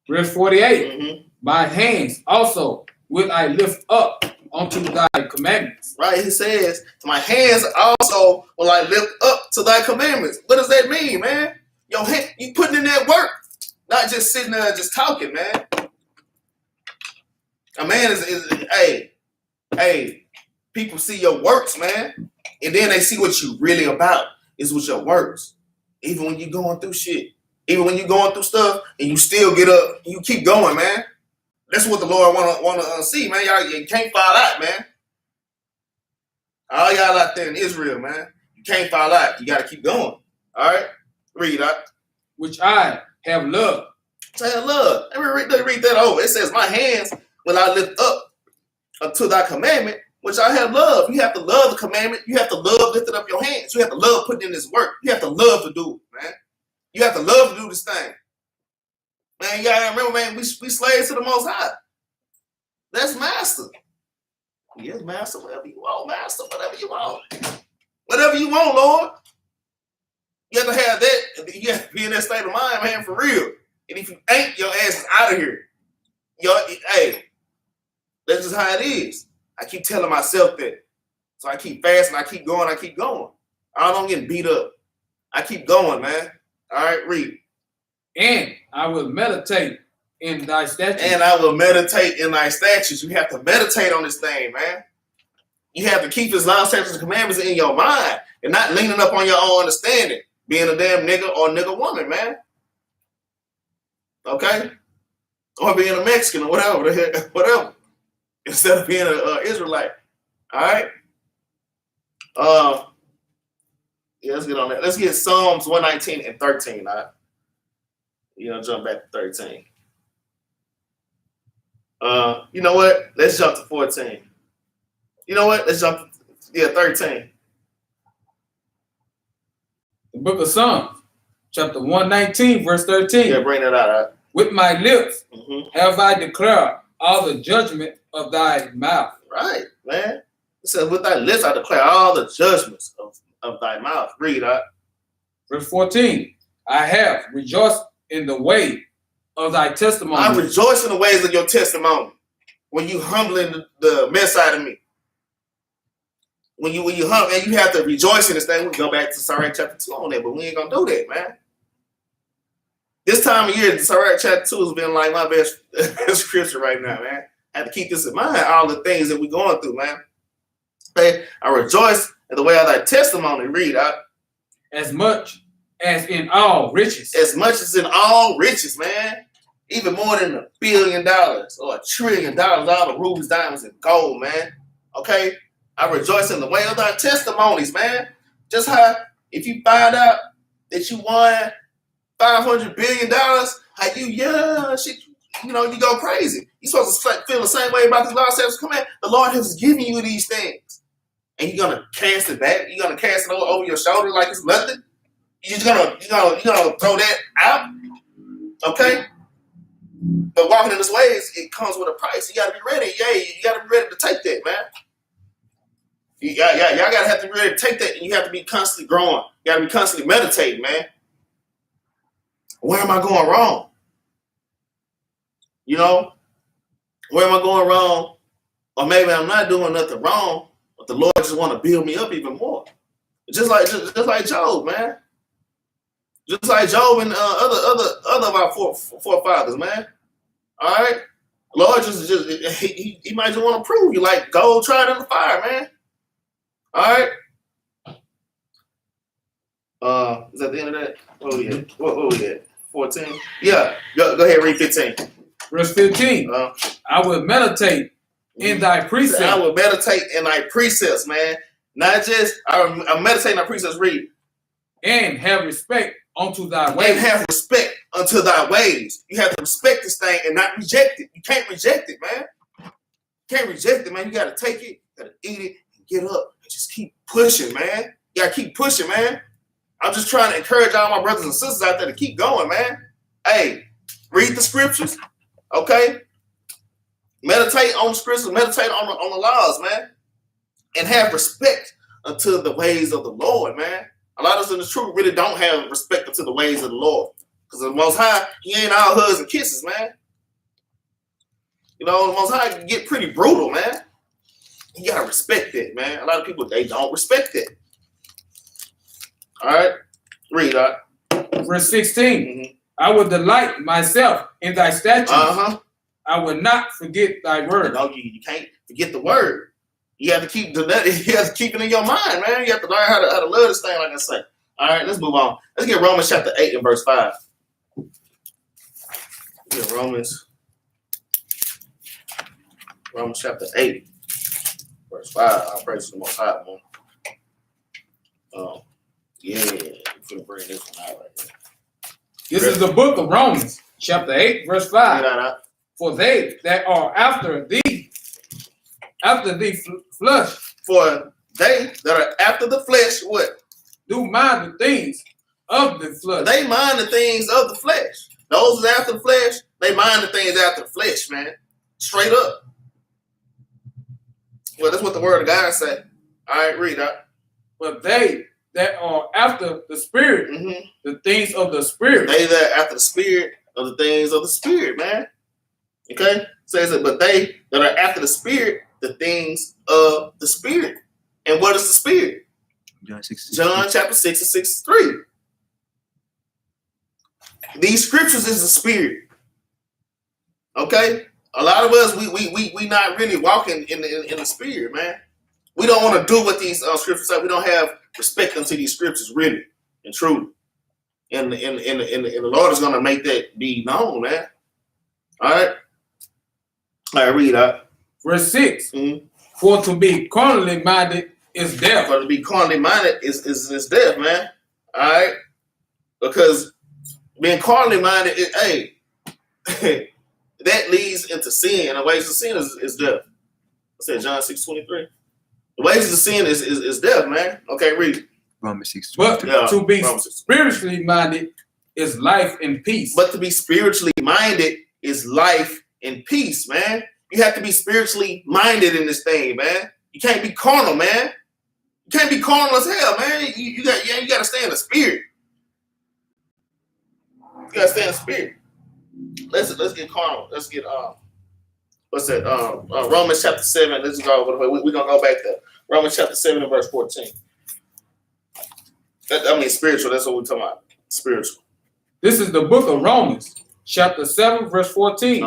Verse 48. My hands also will I lift up unto thy commandments. Right, he says, my hands also will I lift up to thy commandments. What does that mean, man? Your hand, you putting in that work, not just sitting there just talking, man. A man hey, people see your works, man. And then they see what you really about is with your works. Even when you're going through shit. Even when you're going through stuff and you still get up, you keep going, man. That's what the Lord wanna see, man. Y'all, you can't fall out, man. All y'all out there in Israel, man. You can't fall out. You gotta keep going. All right? Read that. Which I have loved. Say love. Let me read that over. It says, my hands will I lift up unto thy commandment, which I have loved. You have to love the commandment. You have to love lifting up your hands. You have to love putting in this work. You have to love to do it, man. You have to love to do this thing. Man, you gotta remember, man, we slaves to the Most High. That's master. Yes, master, whatever you want, master, whatever you want. Whatever you want, Lord. You have to have that. You have to be in that state of mind, man, for real. And if you ain't, your ass is out of here. Hey, that's just how it is. I keep telling myself that. So I keep fasting, I keep going. I don't get beat up. I keep going, man. All right, read. And I will meditate in thy statutes. And I will meditate in thy statutes. You have to meditate on this thing, man. You have to keep his laws, statutes, and commandments in your mind and not leaning up on your own understanding. Being a damn nigga or nigga woman, man. Okay? Or being a Mexican or whatever. Instead of being an Israelite. All right? Yeah, let's get on that. Let's get Psalms 119 and 13. All right? Jump back to 13. You know what? Let's jump to 14. You know what? Let's jump to 13. The book of Psalms, chapter 119, verse 13. Yeah, bring that out. Right? With my lips have I declared all the judgment of thy mouth. Right, man. It says, with thy lips I declare all the judgments of thy mouth. Read that. Verse 14. I have rejoiced in the way of thy testimony. I rejoice in the ways of your testimony. When you humbling the mess out of me. When you humble, and you have to rejoice in this thing. We go back to Sirach chapter 2 on that, but we ain't gonna do that, man. This time of year, Sirach chapter 2 has been like my best scripture right now, man. I have to keep this in mind, all the things that we're going through, man. Hey, I rejoice in the way of thy testimony. Read out. As much as in all riches. As much as in all riches, man. Even more than $1 billion or $1 trillion, all the rubies, diamonds, and gold, man. Okay? I rejoice in the way of thy testimonies, man. Just how if you find out that you won $500 billion, how you shit, you go crazy. You're supposed to feel the same way about this Lord says, come in. The Lord has given you these things. And you're gonna cast it back. You're gonna cast it over your shoulder like it's nothing. You're gonna throw that out. Okay? But walking in this ways, it comes with a price. You gotta be ready. Yeah, you gotta be ready to take that, man. Y'all gotta have to be ready to take that, and you have to be constantly growing. You gotta be constantly meditating, man. Where am I going wrong? Where am I going wrong? Or maybe I'm not doing nothing wrong, but the Lord just want to build me up even more. Just like Job, man. Just like Job and other of our forefathers, man. All right? The Lord he might just want to prove you like gold tried in the fire, man. All right? Is that the end of that? What we at? What we at? 14? Yeah. Go ahead, read 15. Verse 15. I will meditate in thy precepts. I will meditate in thy precepts, man. Not just, I'm meditating on precepts, read. And have respect unto thy ways. And have respect unto thy ways. You have to respect this thing and not reject it. You can't reject it, man. You can't reject it, man. You got to take it, you got to eat it, and get up, and just keep pushing, man. You got to keep pushing, man. I'm just trying to encourage all my brothers and sisters out there to keep going, man. Hey, read the scriptures, okay? Meditate on the scriptures, meditate on the laws, man. And have respect unto the ways of the Lord, man. A lot of us in the truth really don't have respect unto the ways of the Lord. Because the Most High, he ain't all hugs and kisses, man. The Most High can get pretty brutal, man. You got to respect that, man. A lot of people, they don't respect it. All right, read that. Verse 16. I will delight myself in thy statutes. I will not forget thy word. No, you can't forget the word. You have to keep it in your mind, man. You have to learn how to love this thing, like I say. All right, let's move on. Let's get Romans chapter 8 and verse 5. Get Romans chapter 8, verse 5. I'll praise the Most High, man. Yeah, I'm gonna bring this one out right here. This is the book of Romans, chapter 8, verse 5. For they that are after thee flesh. For they that are after the flesh, what? Do mind the things of the flesh. They mind the things of the flesh. Those that are after the flesh, they mind the things after the flesh, man. Straight up. Well, that's what the word of God say. All right, read that. But they that are after the spirit, the things of the spirit. They that are after the spirit of the things of the spirit, man. Okay? Says it, but they that are after the spirit, the things of the spirit. And what is the spirit? John chapter 6 and 63. These scriptures is the spirit. Okay? A lot of us, we not really walking in the spirit, man. We don't want to do what these scriptures say. We don't have respect unto these scriptures, really and truly. And the Lord is going to make that be known, man. All right? All right, read out. Verse 6. For to be carnally minded is death. For to be carnally minded is death, man. All right? Because being carnally minded, that leads into sin. And the wages of sin is death. I said John 6:23. The wages of sin is death, man. Okay, read. Romans 6:23. But to be spiritually minded is life and peace. But to be spiritually minded is life and peace, man. You have to be spiritually minded in this thing, man. You can't be carnal, man. You can't be carnal as hell, man. You got to stay in the spirit. You got to stay in the spirit. Let's get carnal. Let's get what's that? Romans chapter 7. Let's go. We're gonna go back there. Romans chapter 7 and verse 14. Spiritual. That's what we're talking about. Spiritual. This is the book of Romans, chapter 7, verse 14.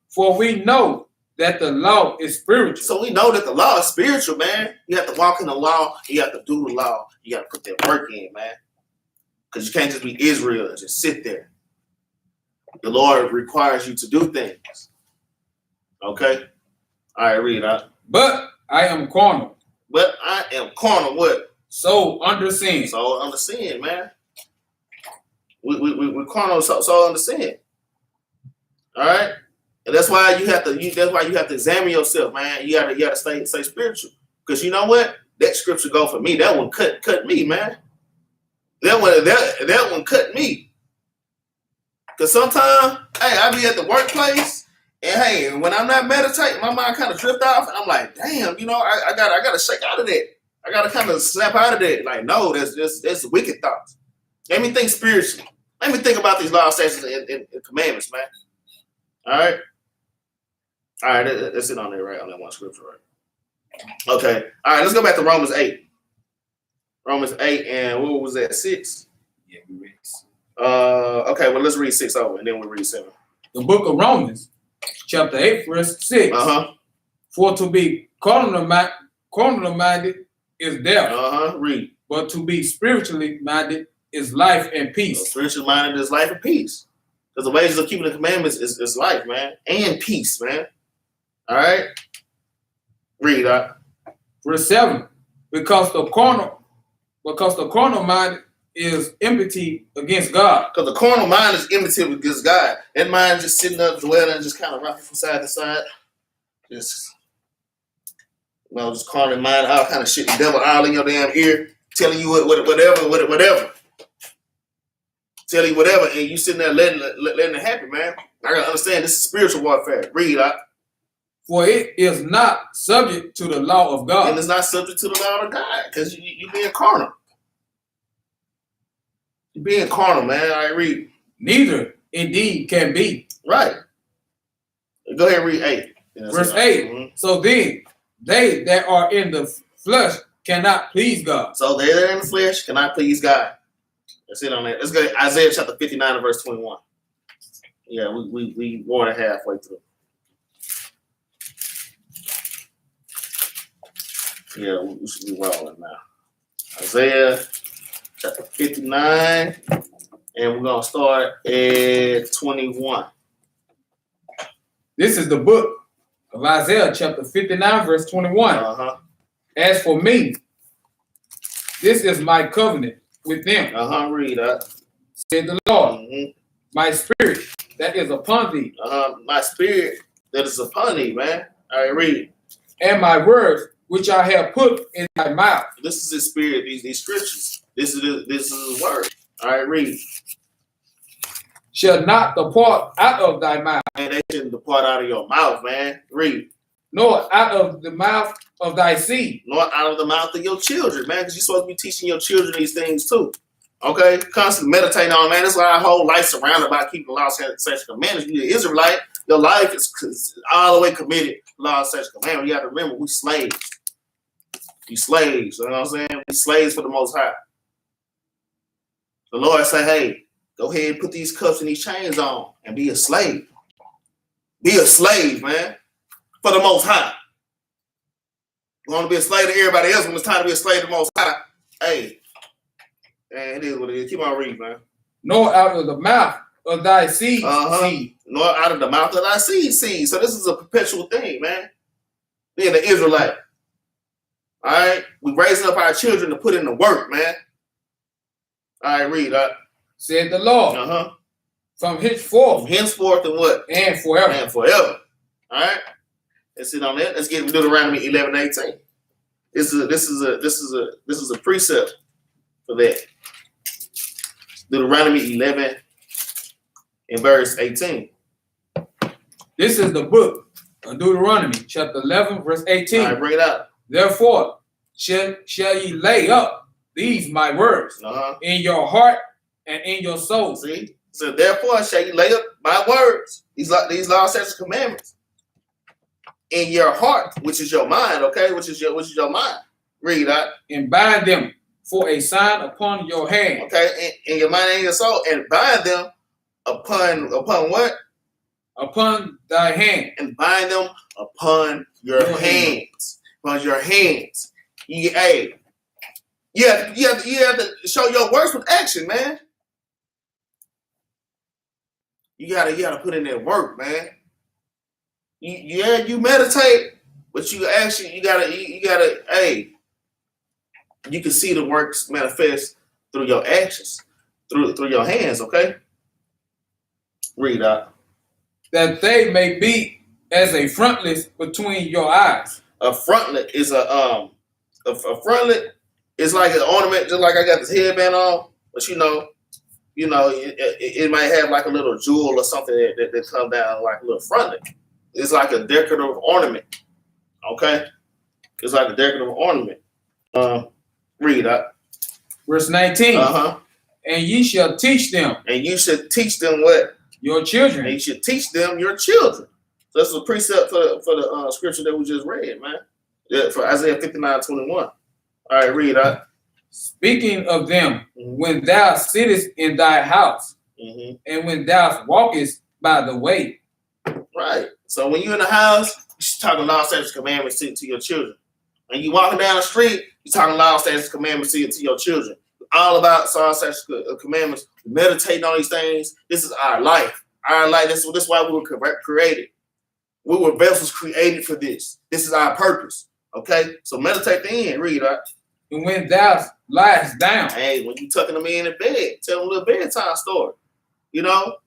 For we know that the law is spiritual. So we know that the law is spiritual, man. You have to walk in the law. You have to do the law. You got to put that work in, man. Because you can't just be Israel and just sit there. The Lord requires you to do things. Okay? All right, read out. But I am carnal. But I am carnal what? So under sin. So under sin, man. We're carnal, so under sin. All right? And that's why you have to examine yourself, man. You gotta stay spiritual. Because you know what? That scripture go for me. That one cut me, man. That one cut me. Because sometimes, hey, I be at the workplace, and hey, when I'm not meditating, my mind kind of drift off, and I'm like, damn, you know, I gotta shake out of that. I gotta kind of snap out of that. Like, no, that's wicked thoughts. Let me think spiritually. Let me think about these law, statutes, and commandments, man. All right. All right, that's it on there, right? On that one scripture, right? Okay. All right, let's go back to Romans 8. Romans 8, and what was that, 6? Yeah, we read 6. Okay, well, let's read 6 over, and then we'll read 7. The book of Romans, chapter 8, verse 6. For to be carnal minded is death. Read. But to be spiritually minded is life and peace. So spiritually minded is life and peace. Because the wages of keeping the commandments is life, man, and peace, man. All right? Read that. Verse 7. Because the carnal mind is enmity against God. Because the carnal mind is enmity against God. That mind just sitting up, dwelling, just kind of rocking from side to side. Just carnal mind, all kind of shit. The devil all in your damn ear, telling you whatever. Tell you whatever, and you sitting there letting it happen, man. I gotta understand this is spiritual warfare. Read out. For it is not subject to the law of God. And it's not subject to the law of God, because you being carnal. You're being carnal, man. I read. Neither indeed can be. Right. Go ahead and read 8. Verse 8. So then, they that are in the flesh cannot please God. So they that are in the flesh cannot please God. That's it on that. Let's go to Isaiah chapter 59 and verse 21. Yeah, we more than halfway through. Yeah, we should be rolling now. Isaiah chapter 59, and we're going to start at 21. This is the book of Isaiah chapter 59, verse 21. As for me, this is my covenant with them. Read that. Said the Lord, my spirit that is upon thee. My spirit that is upon thee, man. All right, read. And my words which I have put in thy mouth. This is his spirit, these scriptures. This is his word. All right, read. Shall not depart out of thy mouth. And they shouldn't depart out of your mouth, man. Read. Nor out of the mouth of thy seed. Nor out of the mouth of your children, man, because you're supposed to be teaching your children these things too. Okay? Constantly meditating on, man. That's why our whole life surrounded by keeping the law, statutes, and commandments. You're an Israelite. Your life is all the way committed to law, statutes, and commandments. You have to remember, we slaves. We slaves. You know what I'm saying? We slaves for the Most High. The Lord say, hey, go ahead and put these cuffs and these chains on and be a slave. Be a slave, man. For the Most High. You want to be a slave to everybody else when it's time to be a slave to the Most High. Hey, man, it is what it is. Keep on reading, man. Nor out of the mouth of thy seed. Nor out of the mouth of thy seed. So this is a perpetual thing, man. Being an Israelite. All right? We raising up our children to put in the work, man. All right, read. Said the Lord. From henceforth and what? And forever. And forever. All right? Let's sit on that. Let's get Deuteronomy 11:18. This is a precept for that. Deuteronomy 11 and verse 18. This is the book of Deuteronomy, chapter 11, verse 18. All right, bring it out. Therefore, shall ye lay up these my words in your heart and in your soul. See? So therefore shall you lay up my words, these law, statutes, commandments, in your heart, which is your mind, okay? Which is your mind. Read that. And bind them for a sign upon your hand. Okay, in your mind and your soul, and bind them upon what? Upon thy hand. And bind them upon your hands. Upon your hands. You have to show your works with action, man. You gotta put in that work, man. You meditate, but you gotta, hey, you can see the works manifest through your actions, through your hands, okay? Read out. That they may be as a frontlet between your eyes. A frontlet is a frontlet is like an ornament, just like I got this headband on, but it might have like a little jewel or something that come down like a little frontlet. It's like a decorative ornament. Okay? It's like a decorative ornament. Read up. Verse 19. And ye shall teach them. And you should teach them what? Your children. And you should teach them your children. So that's a precept for the scripture that we just read, man. Yeah, for Isaiah 59:21. All right, read up. Speaking of them, when thou sittest in thy house, and when thou walkest by the way. Right. So when you're in the house, you're talking law, statutes, commandments to your children. When you walking down the street, you're talking law, statutes, commandments to your children. All about law, statutes, commandments. Meditating on these things. This is our life. Our life. This is why we were created. We were vessels created for this. This is our purpose. Okay? So meditate the end. Read, right? And when thou liest down. Hey, when you tucking them in bed, tell them a little bedtime story. You know?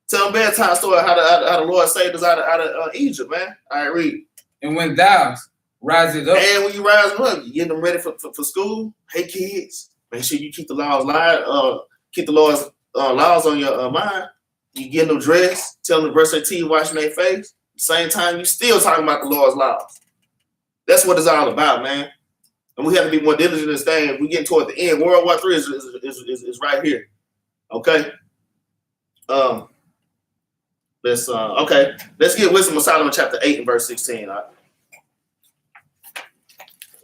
Tell them bedtime story how the Lord saved us out of Egypt, man. All right, read. And when thou rises up. And when you rise up, you get them ready for school. Hey, kids, make sure you keep the Lord's laws on your mind. You get them dressed, tell them to brush their teeth, washing their face. At the same time, you still talking about the Lord's laws. That's what it's all about, man. And we have to be more diligent in this thing. If we get toward the end, World War III is right here. Okay. Let's get Wisdom of Solomon chapter 8 and verse 16. Right?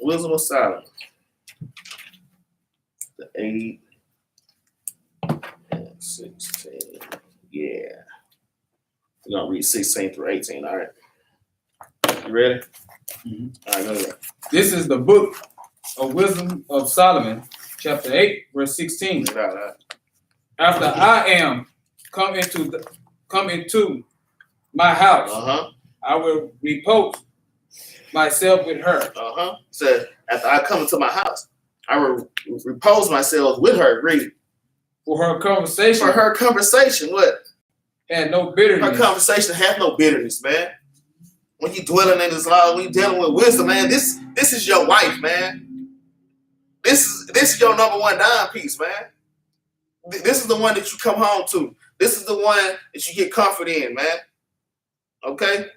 Wisdom of Solomon. The 8 and 16. Yeah. We're gonna read 16 through 18. All right. You ready? All right, go ahead. This is the book of Wisdom of Solomon, chapter 8, verse 16. After I am come into my house, I will repose myself with her. So after I come into my house, I will repose myself with her. Read. For her conversation. What? Had no bitterness. Her conversation had no bitterness, man. When you dwelling in this law, when you dealing with wisdom, man, this is your wife, man. This is your number one dime piece, man. This is the one that you come home to. This is the one that you get comfort in, man. Okay?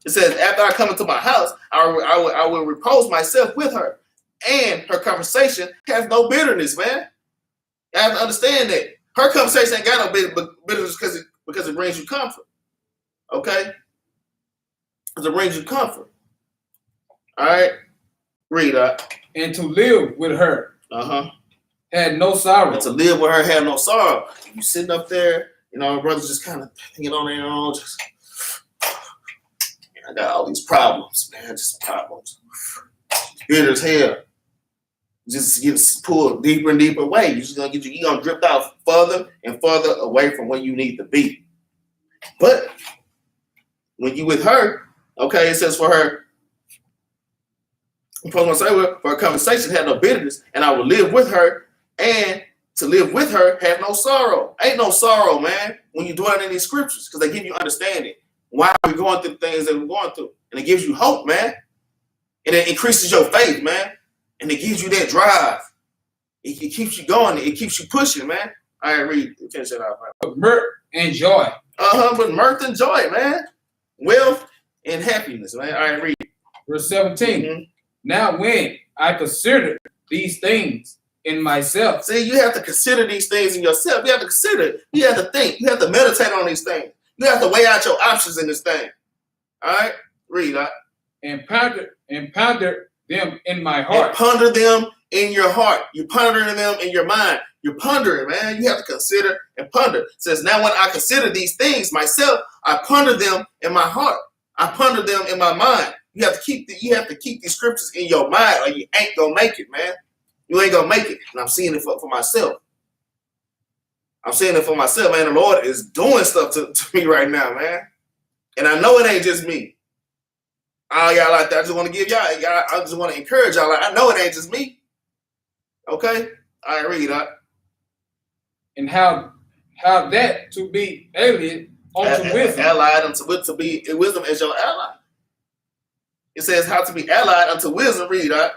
It says, after I come into my house, I will repose myself with her. And her conversation has no bitterness, man. You have to understand that. Her conversation ain't got no bitterness because it brings you comfort. Okay? Because it brings you comfort. All right? Read that. And to live with her. Had no sorrow. And to live with her had no sorrow. You sitting up there, brothers just kind of hanging on their own. Just, I got all these problems, man. Just problems. Bitter as hell. Just get pulled deeper and deeper away. You're gonna drift out further and further away from where you need to be. But when you with her, okay, it says for her. For her conversation had no bitterness, and I will live with her, and to live with her have no sorrow. Ain't no sorrow, man, when you dwell in these scriptures, because they give you understanding why we're going through things that we're going through. And it gives you hope, man. And it increases your faith, man. And it gives you that drive. It keeps you going. It keeps you pushing, man. All right, read. Finish that out. Right? Mirth and joy. But mirth and joy, man. Wealth and happiness, man. All right, read. Verse 17. Now when I consider these things in myself. See, you have to consider these things in yourself. You have to consider it. You have to think. You have to meditate on these things. You have to weigh out your options in this thing. All right? Read. And ponder them in my heart. And ponder them in your heart. You're pondering them in your mind. You're pondering, man. You have to consider and ponder. It says, now when I consider these things myself, I ponder them in my heart. I ponder them in my mind. You have to keep these scriptures in your mind, or you ain't gonna make it, man. You ain't gonna make it. And I'm seeing it for myself. I'm seeing it for myself, man. The Lord is doing stuff to me right now, man. And I know it ain't just me. All y'all out there, I just want to give y'all, I just want to encourage y'all. Like, I know it ain't just me. Okay? All right, read that. And how that to be alien unto wisdom. Allied unto to be wisdom as your ally. It says how to be allied unto wisdom. Read that.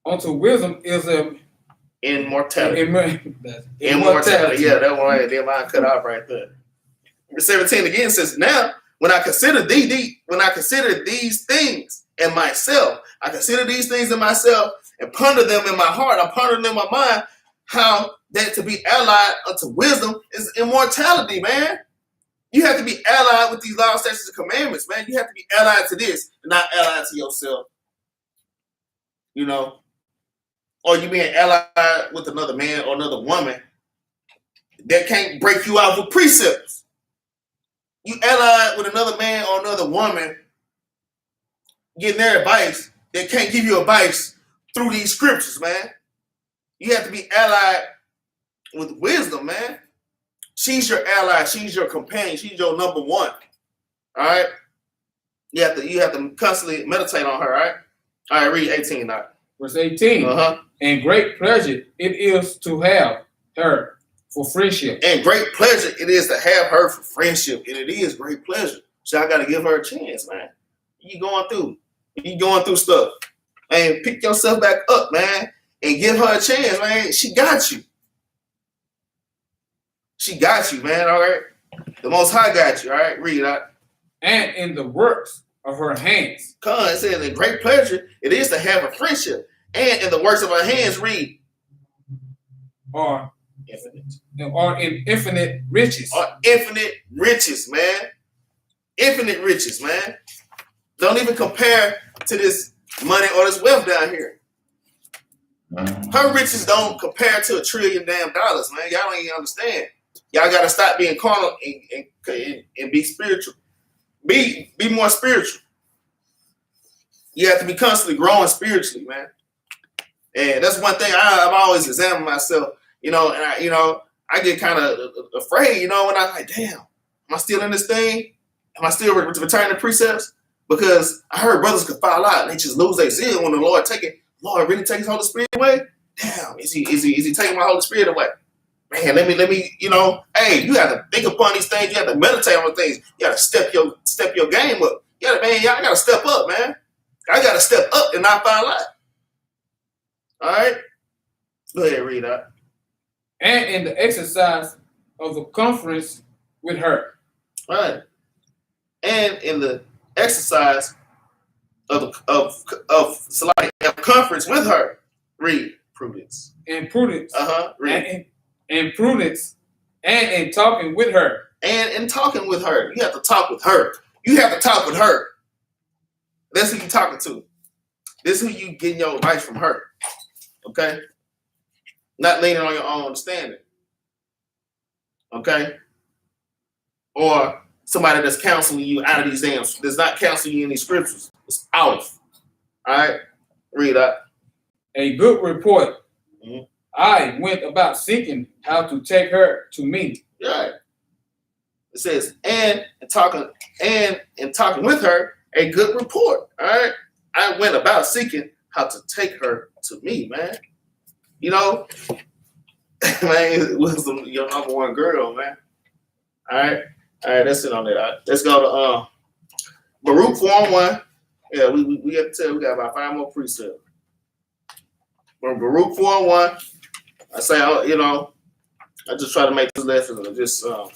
Unto wisdom is immortality. Immortality. Yeah, that one right there, mine cut off right there. Verse 17 again says, now when I consider these things in myself, I consider these things in myself and ponder them in my heart, I ponder them in my mind, how that to be allied unto wisdom is immortality, man. You have to be allied with these laws, statutes, and commandments, man. You have to be allied to this and not allied to yourself. You know? Or you being allied with another man or another woman that can't break you out with precepts. You allied with another man or another woman getting their advice that can't give you advice through these scriptures, man. You have to be allied with wisdom, man. She's your ally. She's your companion. She's your number one. All right? You have to constantly meditate on her, all right? All right, read 18 now. Verse 18. And great pleasure it is to have her for friendship. And great pleasure it is to have her for friendship. And it is great pleasure. So I got to give her a chance, man. You going through stuff. Man, pick yourself back up, man, and give her a chance, man. She got you. She got you, man, all right? The Most High got you, all right? Read that. And in the works of her hands. It says, in great pleasure it is to have a friendship. And in the works of her hands, read. Are in infinite riches. Are infinite riches, man. Infinite riches, man. Don't even compare to this money or this wealth down here. Her riches don't compare to $1 trillion damn dollars, man. Y'all don't even understand. Y'all got to stop being carnal and be spiritual. Be more spiritual. You have to be constantly growing spiritually, man. And that's one thing I've always examined myself, you know, and I get kind of afraid, you know, when I'm like, damn, am I still in this thing? Am I still returning the precepts? Because I heard brothers could fall out and they just lose their zeal when the Lord really takes Holy Spirit away. Damn, is he taking my Holy Spirit away? Man, let me, you know, hey, you got to think upon these things. You have to meditate on things. You got to step your game up. Y'all got to step up, man. I got to step up and not fall out. All right? Go ahead, read that. And in the exercise of the conference with her. All right. And in the exercise of conference with her, read prudence. And prudence. Read. And prudence. And in talking with her. And in talking with her. You have to talk with her. You have to talk with her. That's who you're talking to. This is who you getting your advice from her. Okay? Not leaning on your own understanding. Okay? Or somebody that's counseling you out of these things. Does not counsel you in these scriptures. It's out. All right? Read that. A good report. Mm-hmm. I went about seeking how to take her to me. Right. It says, and in talking with her, a good report. All right. I went about seeking how to take her to me, man. You know, man, it was your number one girl, man. All right. That's it on that. Let's go to Baruch 4:1. Yeah, we have to tell we got about 5 more precepts. From Baruch 4:1, I say, you know, I just try to make this lesson just kind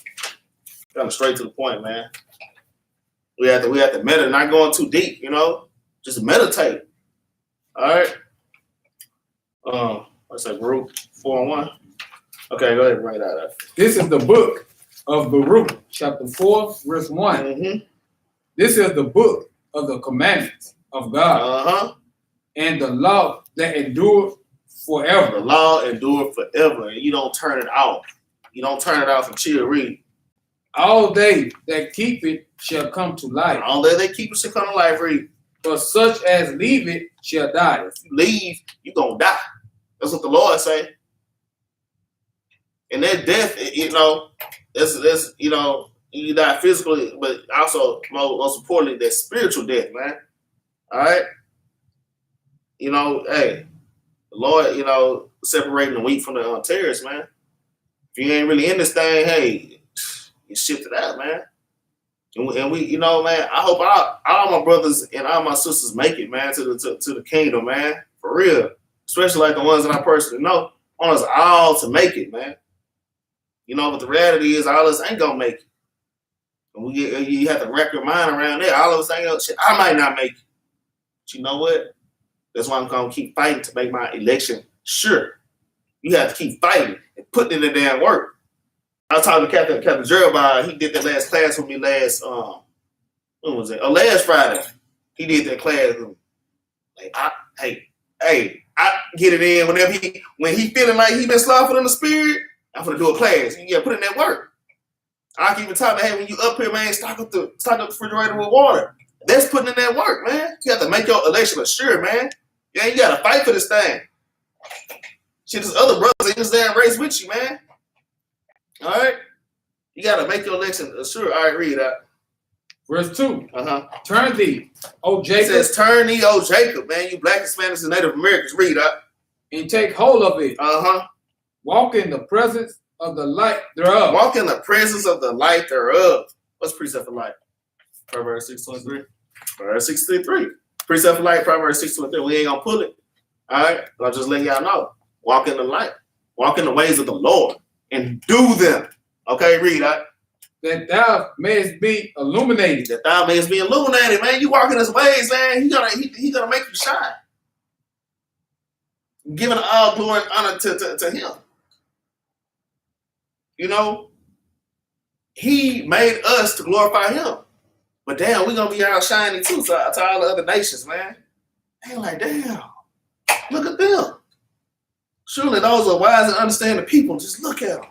of straight to the point, man. We have to meditate, not going too deep, you know, just meditate. All right. Let's say Baruch 4:1. Okay, go ahead and write that up. This is the book of Baruch, chapter 4, verse 1. Mm-hmm. This is the book of the commandments of God, and the law that endure forever. The law endure forever, and you don't turn it off. You don't turn it off and chill, read. All they that keep it shall come to life. All they that keep it shall come to life, read. But such as leave it shall die. If you leave, you're going to die. That's what the Lord say. And that death, that's you die physically, but also, most importantly, that spiritual death, man. All right? Hey, the Lord, separating the wheat from the tares, man. If you ain't really in this thing, hey, you shift it out, man. And we, man, I hope all my brothers and all my sisters make it, man, to the kingdom, man. For real. Especially like the ones that I personally know. I want us all to make it, man. But the reality is all of us ain't gonna make it. And you have to wrap your mind around that. All of us ain't gonna shit. I might not make it. But you know what? That's why I'm gonna keep fighting to make my election sure. You have to keep fighting and putting in the damn work. I was talking to Capt Jerubbaal. He did that last class with me last when was it? Oh, last Friday. He did that class with me. Like, I get it in when he feeling like he been slothful in the spirit. I'm gonna do a class. You gotta put in that work. I keep talking, hey, when you up here, man, stock up the refrigerator with water. That's putting in that work, man. You have to make your election assured, man. Yeah, you gotta fight for this thing. Shit, there's other brothers in this damn race with you, man. All right? You gotta make your election assured. All right, read that. Verse 2. Turn thee, O Jacob. It says, turn thee, O Jacob, man. You black, Hispanics, and Native Americans, read that. And take hold of it. Walk in the presence of the light thereof. Walk in the presence of the light thereof. What's precept of light? Proverbs 6:23. Proverbs 6:3. Precept of light, Proverbs 6:23. We ain't gonna pull it. All right? But I'll just let y'all know. Walk in the light. Walk in the ways of the Lord and do them. Okay, read that. That thou mayest be illuminated. That thou mayest be illuminated, man. You walk in his ways, man. He gonna make you shine. Giving all glory and honor to him. He made us to glorify him. But damn, we're going to be out shining too to all the other nations, man. They like, damn, look at them. Surely those are wise and understanding people. Just look at them.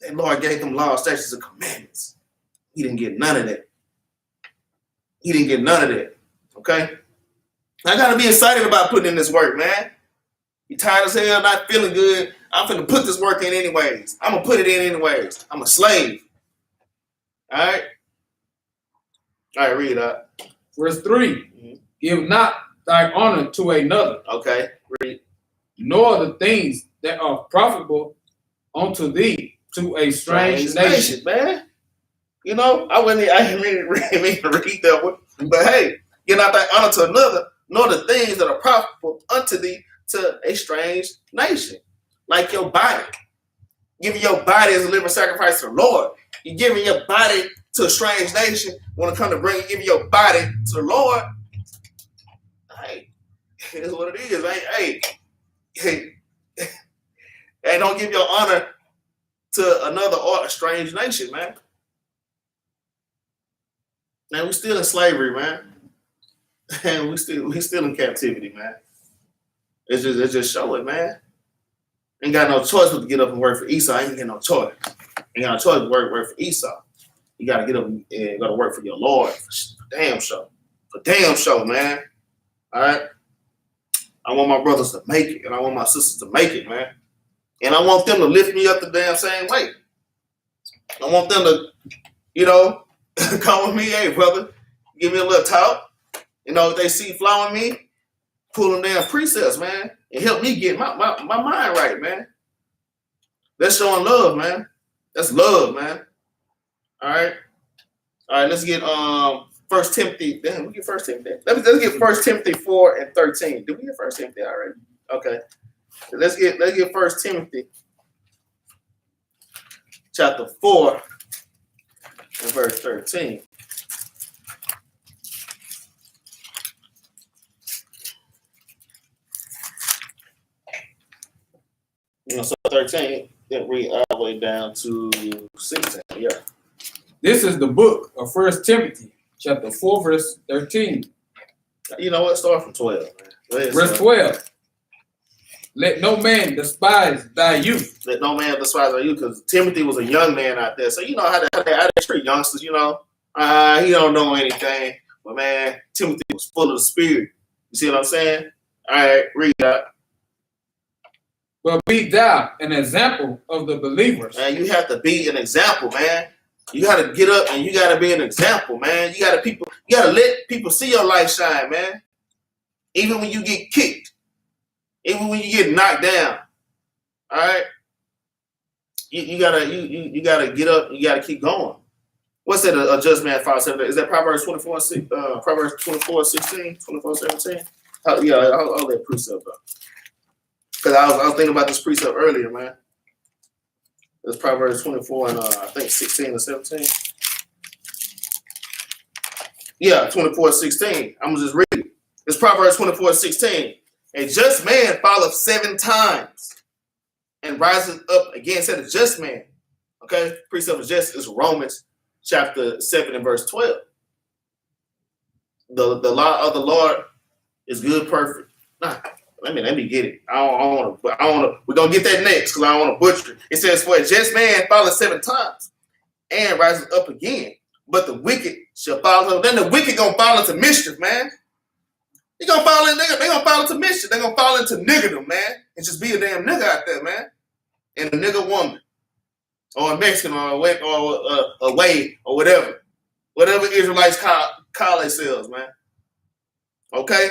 And Lord gave them laws, statutes, and commandments. He didn't get none of that. Okay? I got to be excited about putting in this work, man. You tired as hell, not feeling good. I'm finna put this work in anyways. I'm gonna put it in anyways. I'm a slave. All right? All right, read that. Verse 3. Give not thy honor to another. Okay, read. Nor the things that are profitable unto thee to a strange nation. Man. I didn't mean to read that one. But hey, give not thy honor to another, nor the things that are profitable unto thee to a strange nation. Like your body. Giving your body as a living sacrifice to the Lord. You're giving your body to a strange nation. Want to come to bring giving your body to the Lord. Hey, it's what it is. Hey, don't give your honor to another or a strange nation, man. Man, we still in slavery, man. And we still in captivity, man. It's just show it, man. Ain't got no choice but to get up and work for Esau. I ain't got no choice. Ain't got no choice to work for Esau. You gotta get up and go to work for your Lord. For damn show. For damn show, man. All right. I want my brothers to make it, and I want my sisters to make it, man. And I want them to lift me up the damn same way. I want them to, come with me, hey brother, give me a little talk. If they see flaw in me, pull them down precepts, man. And help me get my mind right, man. That's showing love, man. That's love, man. All right, let's get 1 Timothy. Damn, we get 1 Timothy. Let's get 1 Timothy 4 and 13. Did we get 1 Timothy already? Okay. Let's get 1 Timothy chapter 4 and verse 13. So 13, then read all the way down to 16. Yeah. This is the book of 1 Timothy, chapter 4, verse 13. You know what? Start from 12, man. Verse 12. Let no man despise thy youth. Let no man despise thy youth, because Timothy was a young man out there. So you know how they treat youngsters, you know. He don't know anything. But man, Timothy was full of the Spirit. You see what I'm saying? All right, read that. But be thou an example of the believers. Man, you have to be an example, man. You gotta get up and you gotta be an example, man. You gotta let people see your light shine, man. Even when you get kicked, even when you get knocked down. All right. You gotta get up, you gotta keep going. What's that? A just man 5:7? Is that Proverbs 24:16? Proverbs 24:16, 24:17? Yeah, I'll let precept up. Because I was thinking about this precept earlier, man. It's Proverbs 24 and I think 16 or 17. Yeah, 24:16. I'm gonna just read it. It's Proverbs 24:16. A just man falleth 7 times and rises up again. Said a just man. Okay, precept of just is Romans chapter 7 and verse 12. The law of the Lord is good, perfect. Nah, let me get it. I don't want to. We're gonna get that next because I don't want to butcher it. It says, "For a just man falleth 7 times and rises up again, but the wicked shall fall." Then the wicked gonna fall into mischief, man. They gonna fall into mischief. They gonna fall into niggerdom, man, and just be a damn nigga out there, man, and a nigga woman, or a Mexican, or a way, or whatever Israelites call themselves, man. Okay.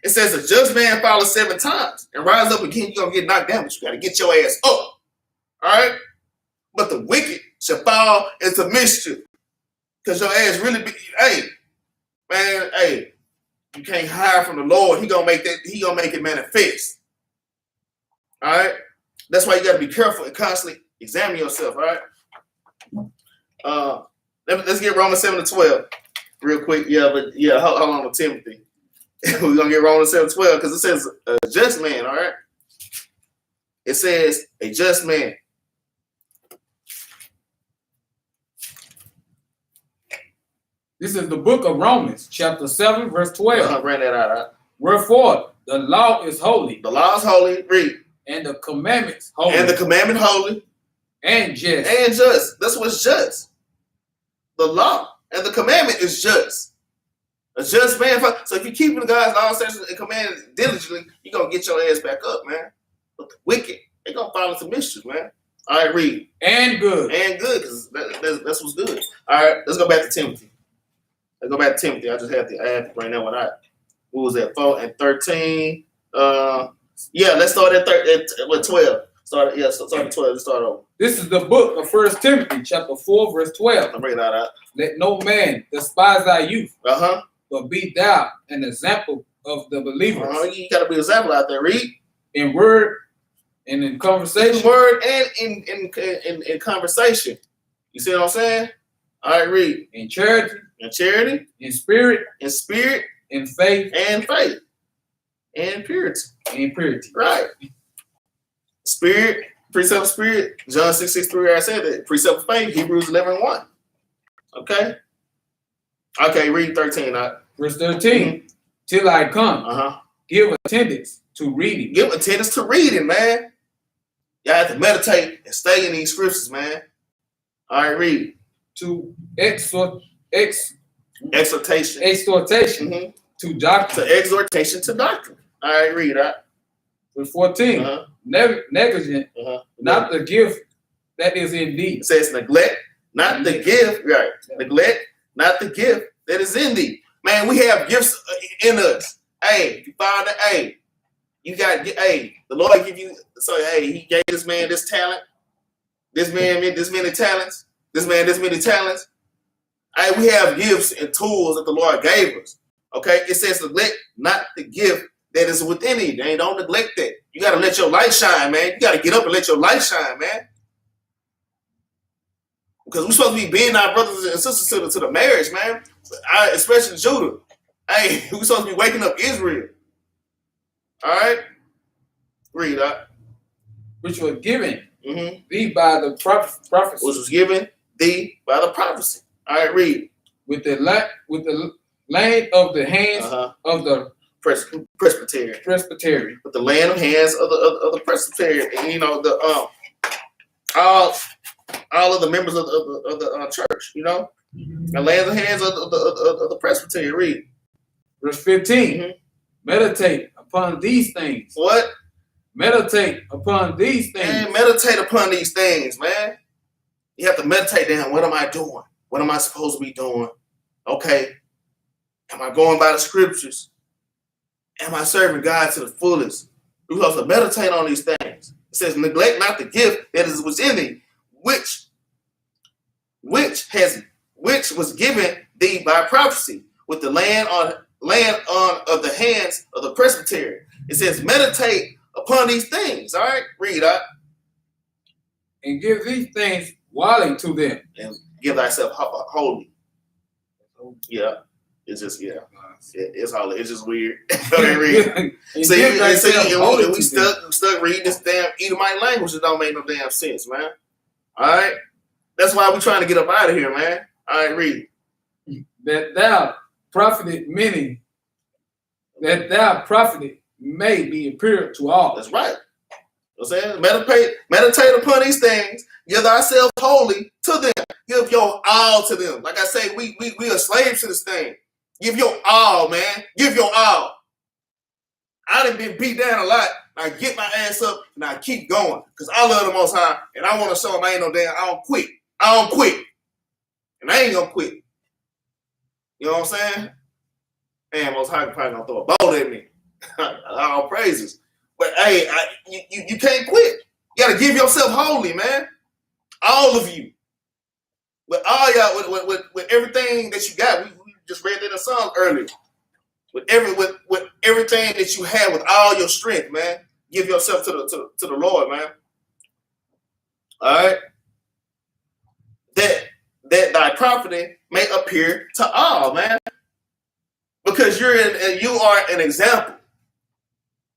It says a just man falls 7 times and rise up again. You're going to get knocked down, but you got to get your ass up. All right? But the wicked shall fall into mischief. Because your ass really be, you can't hide from the Lord. He gonna make it manifest. All right? That's why you got to be careful and constantly examine yourself, all right? Let's get Romans 7:12 real quick. Yeah, but yeah, hold on with Timothy. We're going to get Romans 7:12 because it says a just man, all right? It says a just man. This is the book of Romans, chapter 7, verse 12. Bring that out. Wherefore, the law is holy. The law is holy. Read. And the commandments holy. And the commandment holy. And just. And just. That's what's just. The law and the commandment is just. A just man. So if you're keeping God's law, statutes, and commandments diligently, you're going to get your ass back up, man. But the wicked, they're going to fall into mischief, man. All right, read. And good. And good, because that's what's good. All right, let's go back to Timothy. I just had to bring that one out. What was that? 4 and 13. Let's start at 12. Start at 12. Let's start over. This is the book of 1 Timothy, chapter 4, verse 12. I'll bring that out. Let no man despise thy youth. But be thou an example of the believers. You got to be an example out there. Read. In word and in conversation. In word and in conversation. You see what I'm saying? All right, read. In charity. In charity. In spirit. In spirit. In faith. And faith. And purity. And purity. Right. Spirit. Precept of spirit. John 6:63. I said that. Precept of faith. Hebrews 11:1. Okay. Okay, read 13. Verse 13. Till I come, give attendance to reading. Give attendance to reading, man. Y'all have to meditate and stay in these scriptures, man. All right, read. To exhortation. To doctrine. To exhortation to doctrine. All right, read that. Verse 14. Negligent, not the gift that is in thee. It says neglect, not the gift. Right. Neglect, not the gift that is in thee. Man, we have gifts in us. Hey, if you find that, hey, you got, hey, the Lord give you, so hey, he gave this man this talent, this man this many talents, this man this many talents. Hey, we have gifts and tools that the Lord gave us. Okay, it says neglect not the gift that is within you. They don't neglect that. You got to let your light shine, man. You got to get up and let your light shine, man. Because we're supposed to be being our brothers and sisters to the marriage, man. Especially Judah. Hey, we're supposed to be waking up Israel. All right? Read that. Which was given thee by the prophecy. Which was given thee by the prophecy. All right, read. With the laying of the hands of the Presbyterian. With the laying of hands of the Presbyterian, and you know the all of the members of the church, you know, and laying the hands of the Presbyterian. Read verse 15. Meditate upon these things. What? Meditate upon these things. Man, meditate upon these things, man. You have to meditate down. What am I doing? What am I supposed to be doing? Okay. Am I going by the scriptures? Am I serving God to the fullest? We have to meditate on these things. It says, neglect not the gift that is within thee, which was given thee by prophecy, with the laying on of the hands of the Presbyterian. It says, meditate upon these things. All right, read that. And give these things wholly to them. And give thyself wholly. Yeah. It's just, it's holy. It's just weird. Read. We stuck reading this damn Edomite language that don't make no damn sense, man. All right? That's why we're trying to get up out of here, man. All right, read. That thou profited many, that thou profited may be appeared to all. That's right. You know what I'm saying? Meditate upon these things. Give thyself wholly to them. Give your all to them. Like I say, we are slaves to this thing. Give your all, man. Give your all. I done been beat down a lot. I get my ass up and I keep going because I love the Most High and I want to show him I ain't no damn. I don't quit. And I ain't gonna quit. You know what I'm saying? Man, Most High probably gonna throw a bolt at me. All praises. But hey, you can't quit. You gotta give yourself wholly, man. All of you. With all y'all, with everything that you got, we just read that in the song earlier. With everything that you have, with all your strength, man, give yourself to the Lord, man. All right. That thy profiting may appear to all, man, because you are an example.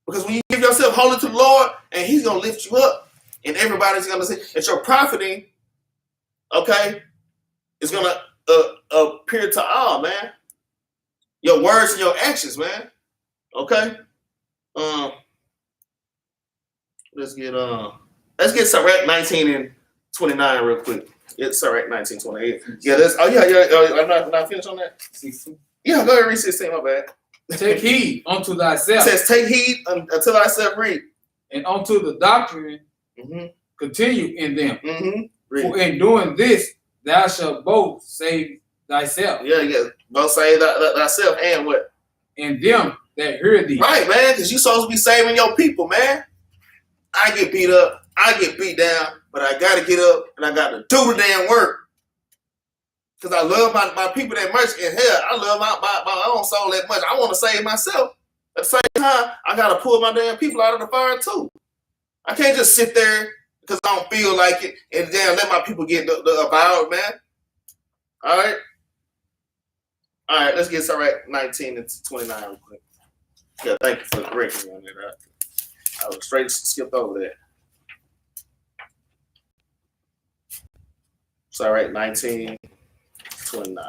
Because when you give yourself wholly to the Lord, and He's gonna lift you up, and everybody's gonna say that you're profiting. Okay, it's gonna appear to all, man. Your words and your actions, man. Okay. Let's get Sirach 19 and 29 real quick. It's Sirach 19, 28. Yeah, I'm not finished on that. Yeah, go ahead and read 16, my bad. Take heed unto thyself. It says, take heed unto thyself, read. And unto the doctrine, continue in them. For in doing this, thou shalt both save thyself. Yeah. Both save thyself and what? And them that hear thee. Right, man, because you're supposed to be saving your people, man. I get beat up, I get beat down, but I got to get up and I got to do the damn work. Because I love my people that much, and hell, I love my own soul that much. I want to save myself. At the same time, I got to pull my damn people out of the fire too. I can't just sit there because I don't feel like it and then let my people get the about, man. All right, let's get Sirach 19 and 29 real quick. Yeah, thank you for correcting me on that. I was straight skipped over that. Sirach 19, 29.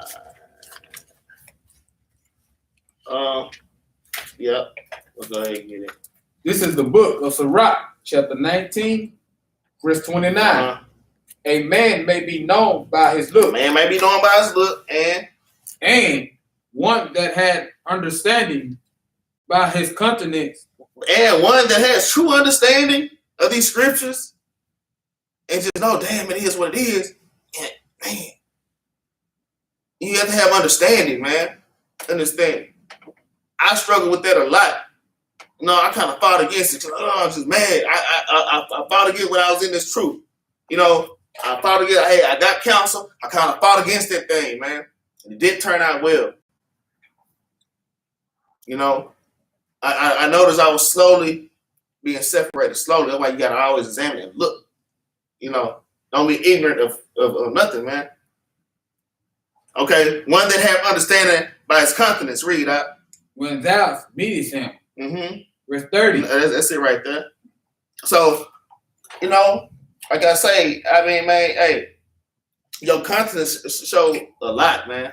Yep. We'll go ahead and get it. This is the book of Sirach, chapter 19, verse 29. A man may be known by his look. And one that had understanding by his countenance. And one that has true understanding of these scriptures. And just know, damn, it is what it is. And, man, you have to have understanding, man. Understand. I struggle with that a lot. I kind of fought against it. I'm just mad. I fought against when I was in this truth. I fought against, hey, I got counsel. I kind of fought against that thing, man. And it didn't turn out well. I noticed I was slowly being separated. Slowly. That's why you got to always examine and look. Don't be ignorant of nothing, man. Okay. One that have understanding by his countenance. Read out. When thou meetest him. Verse 30. That's it right there. So, like I say, I mean, man, hey, your countenance show a lot, man.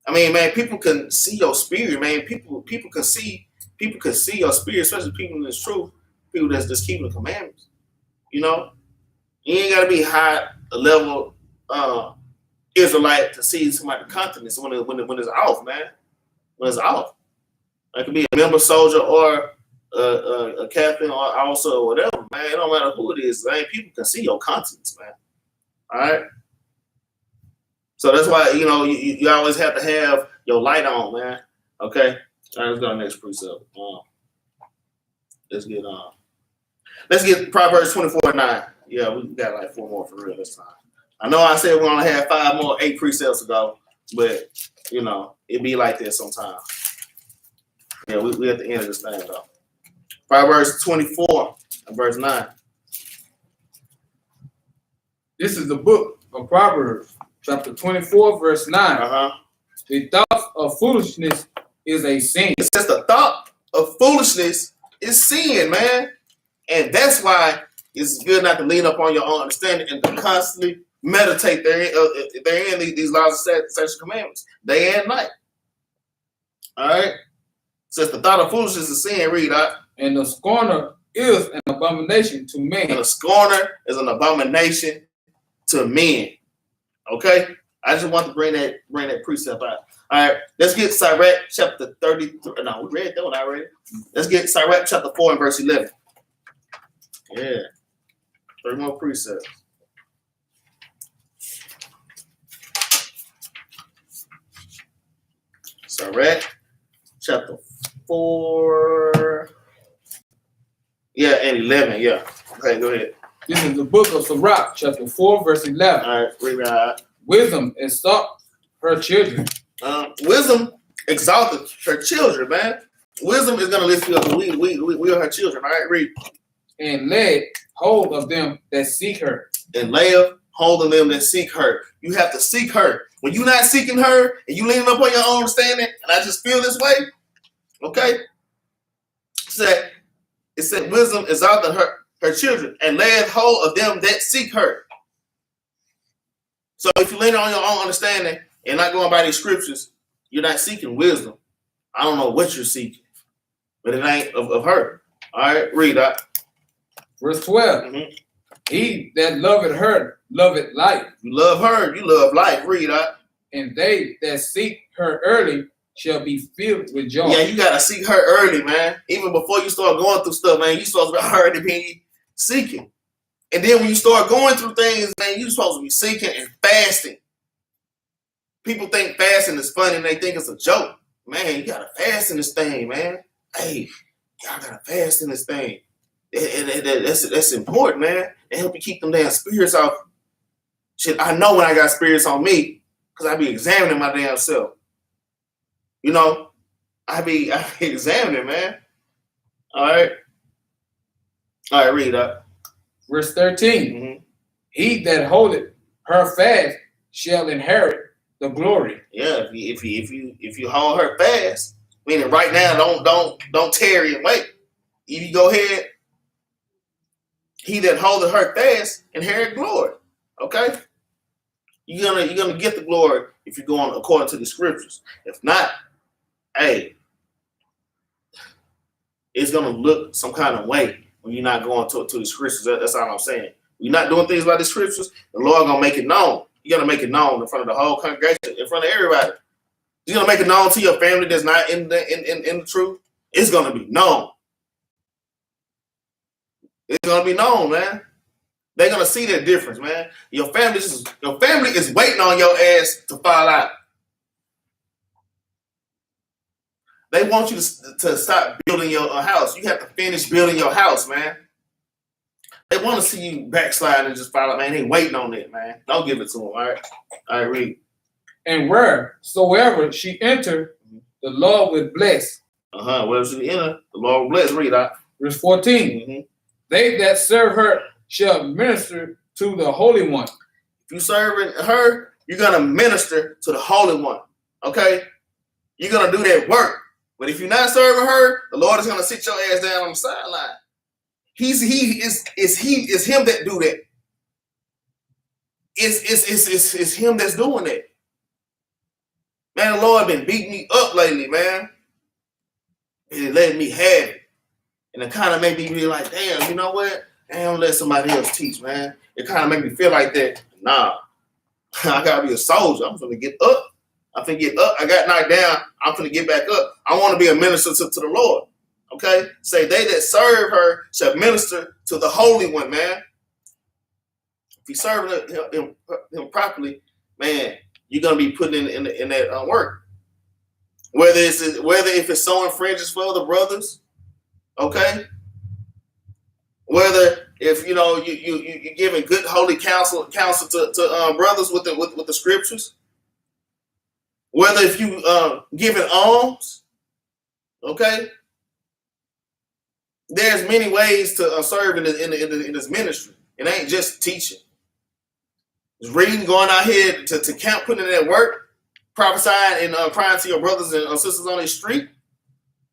I mean, man, people can see your spirit, man. People can see your spirit, especially people in this truth, people that's just keeping the commandments. You know, you ain't gotta be high level Israelite to see somebody's countenance when it's off, man. When it's off, it could be a member soldier or a captain or officer or whatever, man. It don't matter who it is, man. People can see your countenance, man. All right. So that's why, you know, you always have to have your light on, man. Okay. All right, let's go to the next precept. Let's get Proverbs 24:9. Yeah, we got like 4 more for real this time. I know I said we only had 5 more, 8 precepts to go, but you know, it be like this sometimes. Yeah, we at the end of this thing though. Proverbs 24 and verse 9. This is the book of Proverbs, chapter 24, verse 9. The thought of foolishness is a sin. It says the thought of foolishness is sin, man. And that's why it's good not to lean up on your own understanding and to constantly meditate therein these laws and statutes commandments day and night. All right. It says the thought of foolishness is sin. Read that. And the scorner is an abomination to men. And the scorner is an abomination to men. Okay. I just want to bring that precept out. All right. Let's get Sirach chapter 33. No, we read that one already. Let's get Sirach chapter 4 and verse 11. Yeah. 3 more precepts. Sirach chapter 4. Yeah, and 11. Yeah. Okay, go ahead. This is the book of Sirach, chapter 4, verse 11. All right, read that. Wisdom exalts her children. Wisdom exalted her children, man. Wisdom is going to lift you up. We are her children. All right, read. And lay hold of them that seek her. And lay hold of them that seek her. You have to seek her. When you're not seeking her and you leaning up on your own understanding, and I just feel this way, okay? It said wisdom exalted her children and laid hold of them that seek her. So if you lean on your own understanding and not going by these scriptures, you're not seeking wisdom. I don't know what you're seeking, but it ain't of her. All right, read that. Verse 12. Mm-hmm. He that loveth her loveth life. You love her, you love life. Read that. And they that seek her early shall be filled with joy. Yeah, you gotta seek her early, man. Even before you start going through stuff, man, you supposed to be already be seeking. And then when you start going through things, man, you supposed to be seeking and fasting. People think fasting is funny and they think it's a joke. Man, you gotta fast in this thing, man. Hey, y'all gotta fast in this thing. That's important, man. It help you keep them damn spirits off. Shit, I know when I got spirits on me, because I be examining my damn self. You know, I be examining, man. All right, read up. Verse 13. Mm-hmm. He that holdeth her fast shall inherit the glory. Yeah, if you hold her fast, meaning right now, don't tarry and wait. If you go ahead, he that holdeth her fast inherit glory. Okay, you're gonna get the glory if you're going according to the scriptures. If not, hey, it's gonna look some kind of way when you're not going to the scriptures. That's all I'm saying. You're not doing things by the scriptures, the Lord gonna make it known. You're gonna make it known in front of the whole congregation, in front of everybody. You're gonna make it known to your family that's not in the truth. It's gonna be known. It's gonna be known, man. They're gonna see that difference, man. Your family is waiting on your ass to fall out. They want you to stop building your house. You have to finish building your house, man. They want to see you backslide and just fall out, man. They waiting on it, man. Don't give it to them, all right? All right, read. And wheresoever she enter, the Lord will bless. Wherever she enter, the Lord will bless. Read that. Verse 14. Mm-hmm. They that serve her shall minister to the Holy One. If you serving her, you're going to minister to the Holy One, okay? You're going to do that work. But if you're not serving her, the Lord is going to sit your ass down on the sideline. It's him that do that. It's him that's doing that. Man, the Lord been beating me up lately, man. It letting me have it. And it kind of made me be like, damn, you know what? I don't let somebody else teach, man. It kind of made me feel like that. Nah, I gotta be a soldier. I'm gonna get up. I'm gonna get up. I got knocked down. I'm gonna get back up. I want to be a minister to the Lord. Okay? Say they that serve her shall minister to the Holy One, man. If you serve him properly, man, you're gonna be putting in that work. Whether if it's sewing fringes for other brothers, okay. Whether if you know you're giving good holy counsel to brothers with the scriptures. Whether if you giving alms, okay. There's many ways to serve in this ministry. It ain't just teaching. It's reading, going out here to camp, putting in that work, prophesying and crying to your brothers and sisters on the street.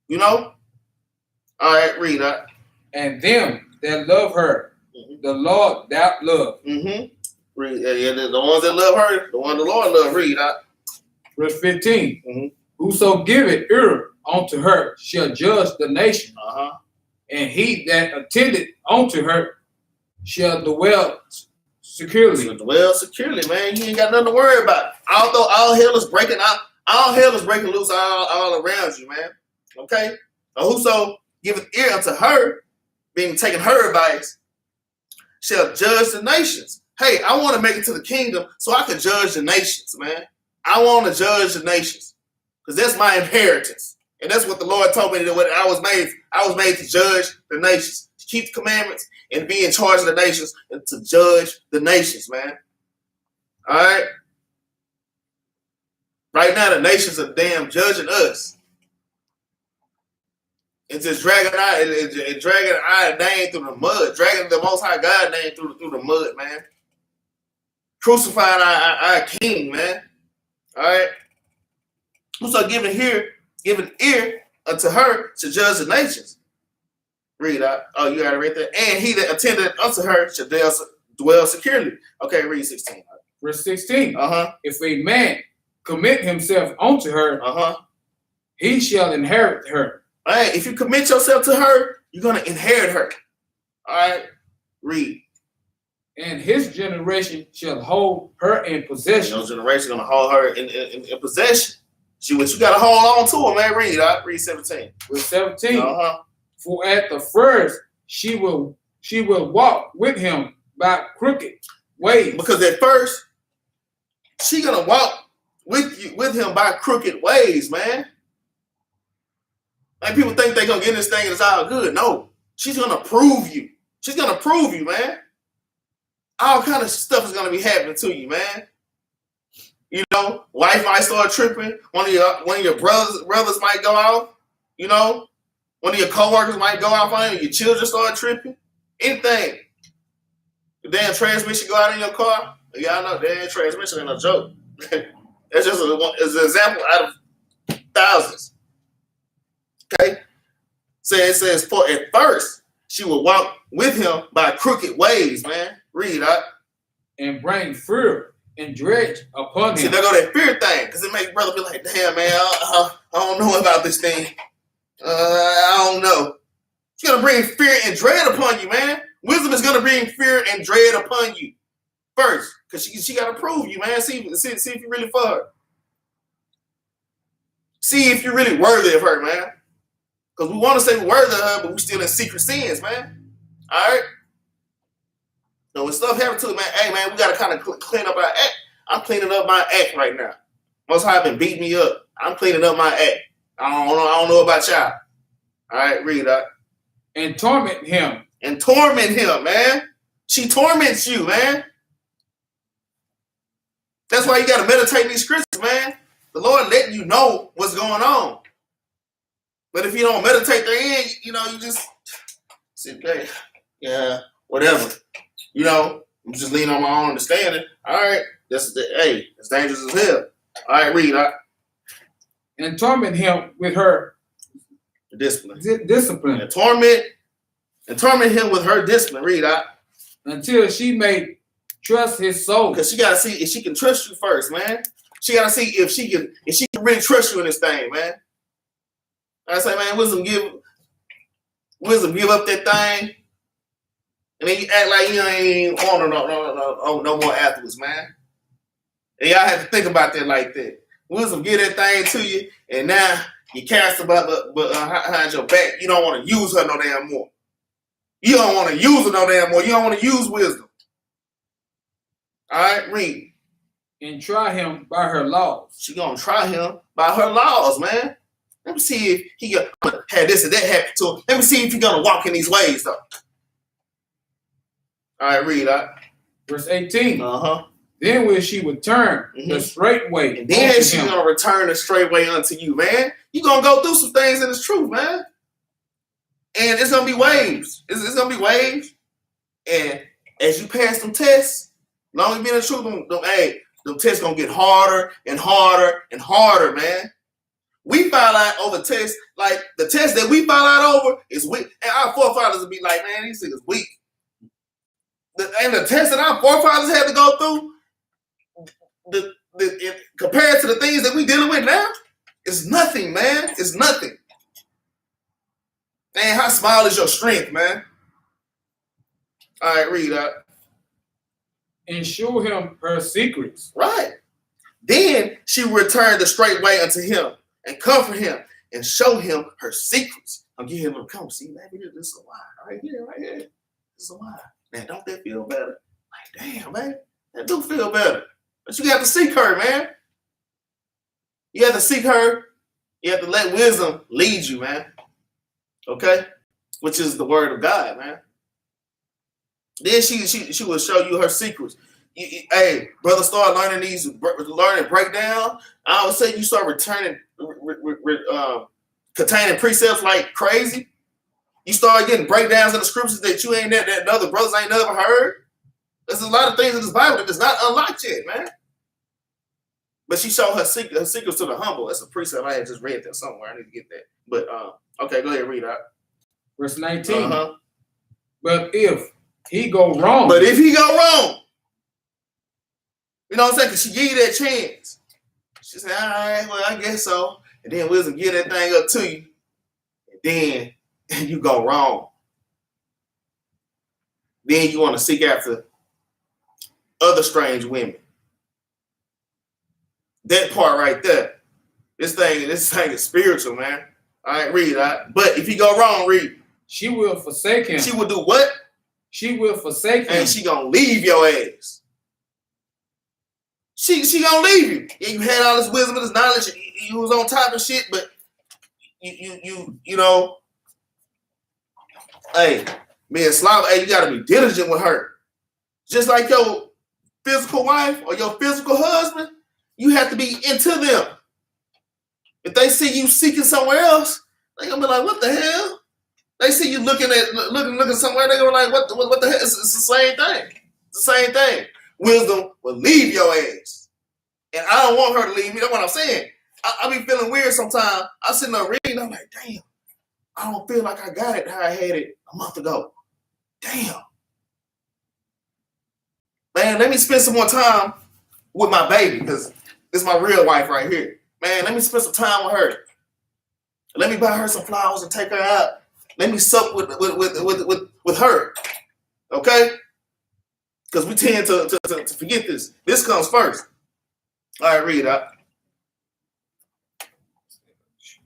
You know? All right, read that. And them that love her, the Lord that love. Read, the ones that love her, the one the Lord love, read that. Verse 15. Whoso giveth ear unto her shall judge the nation. And he that attended unto her shall dwell securely. Dwell securely, man. You ain't got nothing to worry about. Although all hell is breaking out, all hell is breaking loose all around you, man. Okay? Whoso giveth ear unto her, being taking her advice, shall judge the nations. Hey, I want to make it to the kingdom so I can judge the nations, man. I want to judge the nations because that's my inheritance. And that's what the Lord told me that when I was made to judge the nations, to keep the commandments and be in charge of the nations and to judge the nations, man. All right. Right now, the nations are damn judging us. It's just dragging our name through the mud, dragging the Most High God name through the mud, man. Crucifying our King, man. All right. So giving ear unto her to judge the nations. Read out. Oh, you got it right there. And he that attended unto her shall dwell securely. Okay, read 16. Verse 16. If a man commit himself unto her, he shall inherit her. All right, if you commit yourself to her, you're gonna inherit her. All right, read. And his generation shall hold her in possession. Your generation gonna hold her in possession. But you gotta hold on to her, man. Read 17. Verse 17. For at the first she will walk with him by crooked ways. Because at first she gonna walk with him by crooked ways, man. Like people think they gonna get in this thing and it's all good. No, she's gonna prove you. She's gonna prove you, man. All kind of stuff is gonna be happening to you, man. You know, wife might start tripping. One of your brothers might go off. You know, one of your coworkers might go off on you. Your children start tripping. Anything. The damn transmission go out in your car. Y'all know damn transmission ain't no joke. That's just an example out of thousands. Okay? So it says, for at first she will walk with him by crooked ways, man. Read out. And bring fear and dread upon him. See, there go that fear thing, because it makes brother be like, damn, man, I don't know about this thing. I don't know. It's going to bring fear and dread upon you, man. Wisdom is going to bring fear and dread upon you first, because she got to prove you, man. See if you're really for her. See if you're really worthy of her, man. Because we want to say we're worthy of her, but we're still in secret sins, man. All right? So when stuff happens to it, man, hey, man, we got to kind of clean up our act. I'm cleaning up my act right now. Most High been beating me up. I'm cleaning up my act. I don't know about y'all. All right, read that. And torment him. And torment him, man. She torments you, man. That's why you got to meditate these scriptures, man. The Lord letting you know what's going on. But if you don't meditate therein, you know, you just sit there. Yeah, whatever. You know, I'm just leaning on my own understanding. All right, it's dangerous as hell. All right, read. All right. And torment him with her discipline. Discipline. And torment him with her discipline. Read. All right. Until she may trust his soul. Because she got to see if she can trust you first, man. She gotta see if she can really trust you in this thing, man. I say, man, wisdom give up that thing, and then you act like you ain't want her no more afterwards, man. And y'all have to think about that like that. Wisdom give that thing to you, and now you cast her behind your back. You don't want to use her no damn more. You don't want to use her no damn more. You don't want to use wisdom. All right, read. And try him by her laws. She gonna try him by her laws, man. Let me see if he gonna have this and that happen to him. Let me see if he's gonna walk in these ways, though. All right, read that. Verse 18. Uh-huh. Then will she return the straight way. And then she's gonna return the straight way unto you, man. You're gonna go through some things in this truth, man. And it's gonna be waves. It's gonna be waves. And as you pass them tests, long as you be in the truth, them tests gonna get harder and harder and harder, man. We file out over tests, like the test that we file out over is weak. And our forefathers would be like, man, these niggas weak. And the test that our forefathers had to go through, compared to the things that we dealing with now, it's nothing, man. It's nothing. Man, how small is your strength, man? All right, read that. And show him her secrets. Right. Then she returned the straight way unto him and comfort him and show him her secrets. I'll give him a come. See, man, this is a lie right here. This is a lie. Man, don't that feel better? Like, damn, man, that do feel better. But you got to seek her, man. You have to seek her. You have to let wisdom lead you, man. Okay? Which is the word of God, man. Then she will show you her secrets. Hey, brother, start learning breakdown. All of a sudden, you start containing precepts like crazy. You start getting breakdowns of the scriptures that you ain't that other brothers ain't never heard. There's a lot of things in this Bible that is not unlocked yet, man. But she showed her secrets to the humble. That's a precept. I had just read that somewhere. I need to get that. But okay, go ahead, read out. Verse 19. Uh-huh. But if he go wrong. You know what I'm saying? Because she gave you that chance. She said, all right, well, I guess so. And then wisdom give that thing up to you. And then you go wrong. Then you want to seek after other strange women. That part right there. This thing is spiritual, man. All right, read that. But if you go wrong, read. She will forsake him. She will do what? She will forsake him. And she gonna leave your ass. She gonna leave you. Yeah, you had all this wisdom and this knowledge. You was on top of shit, but you know, hey, man, you gotta be diligent with her. Just like your physical wife or your physical husband, you have to be into them. If they see you seeking somewhere else, they gonna be like, what the hell? They see you looking somewhere, they gonna be like, what the hell? It's the same thing. It's the same thing. Wisdom will leave your ass. And I don't want her to leave me. That's what I'm saying. I be feeling weird sometimes. I'm sitting there reading, I'm like, damn, I don't feel like I got it how I had it a month ago. Damn. Man, let me spend some more time with my baby, because this is my real wife right here. Man, let me spend some time with her. Let me buy her some flowers and take her out. Let me sup with her. Okay? Because we tend to forget this. This comes first. All right, read out.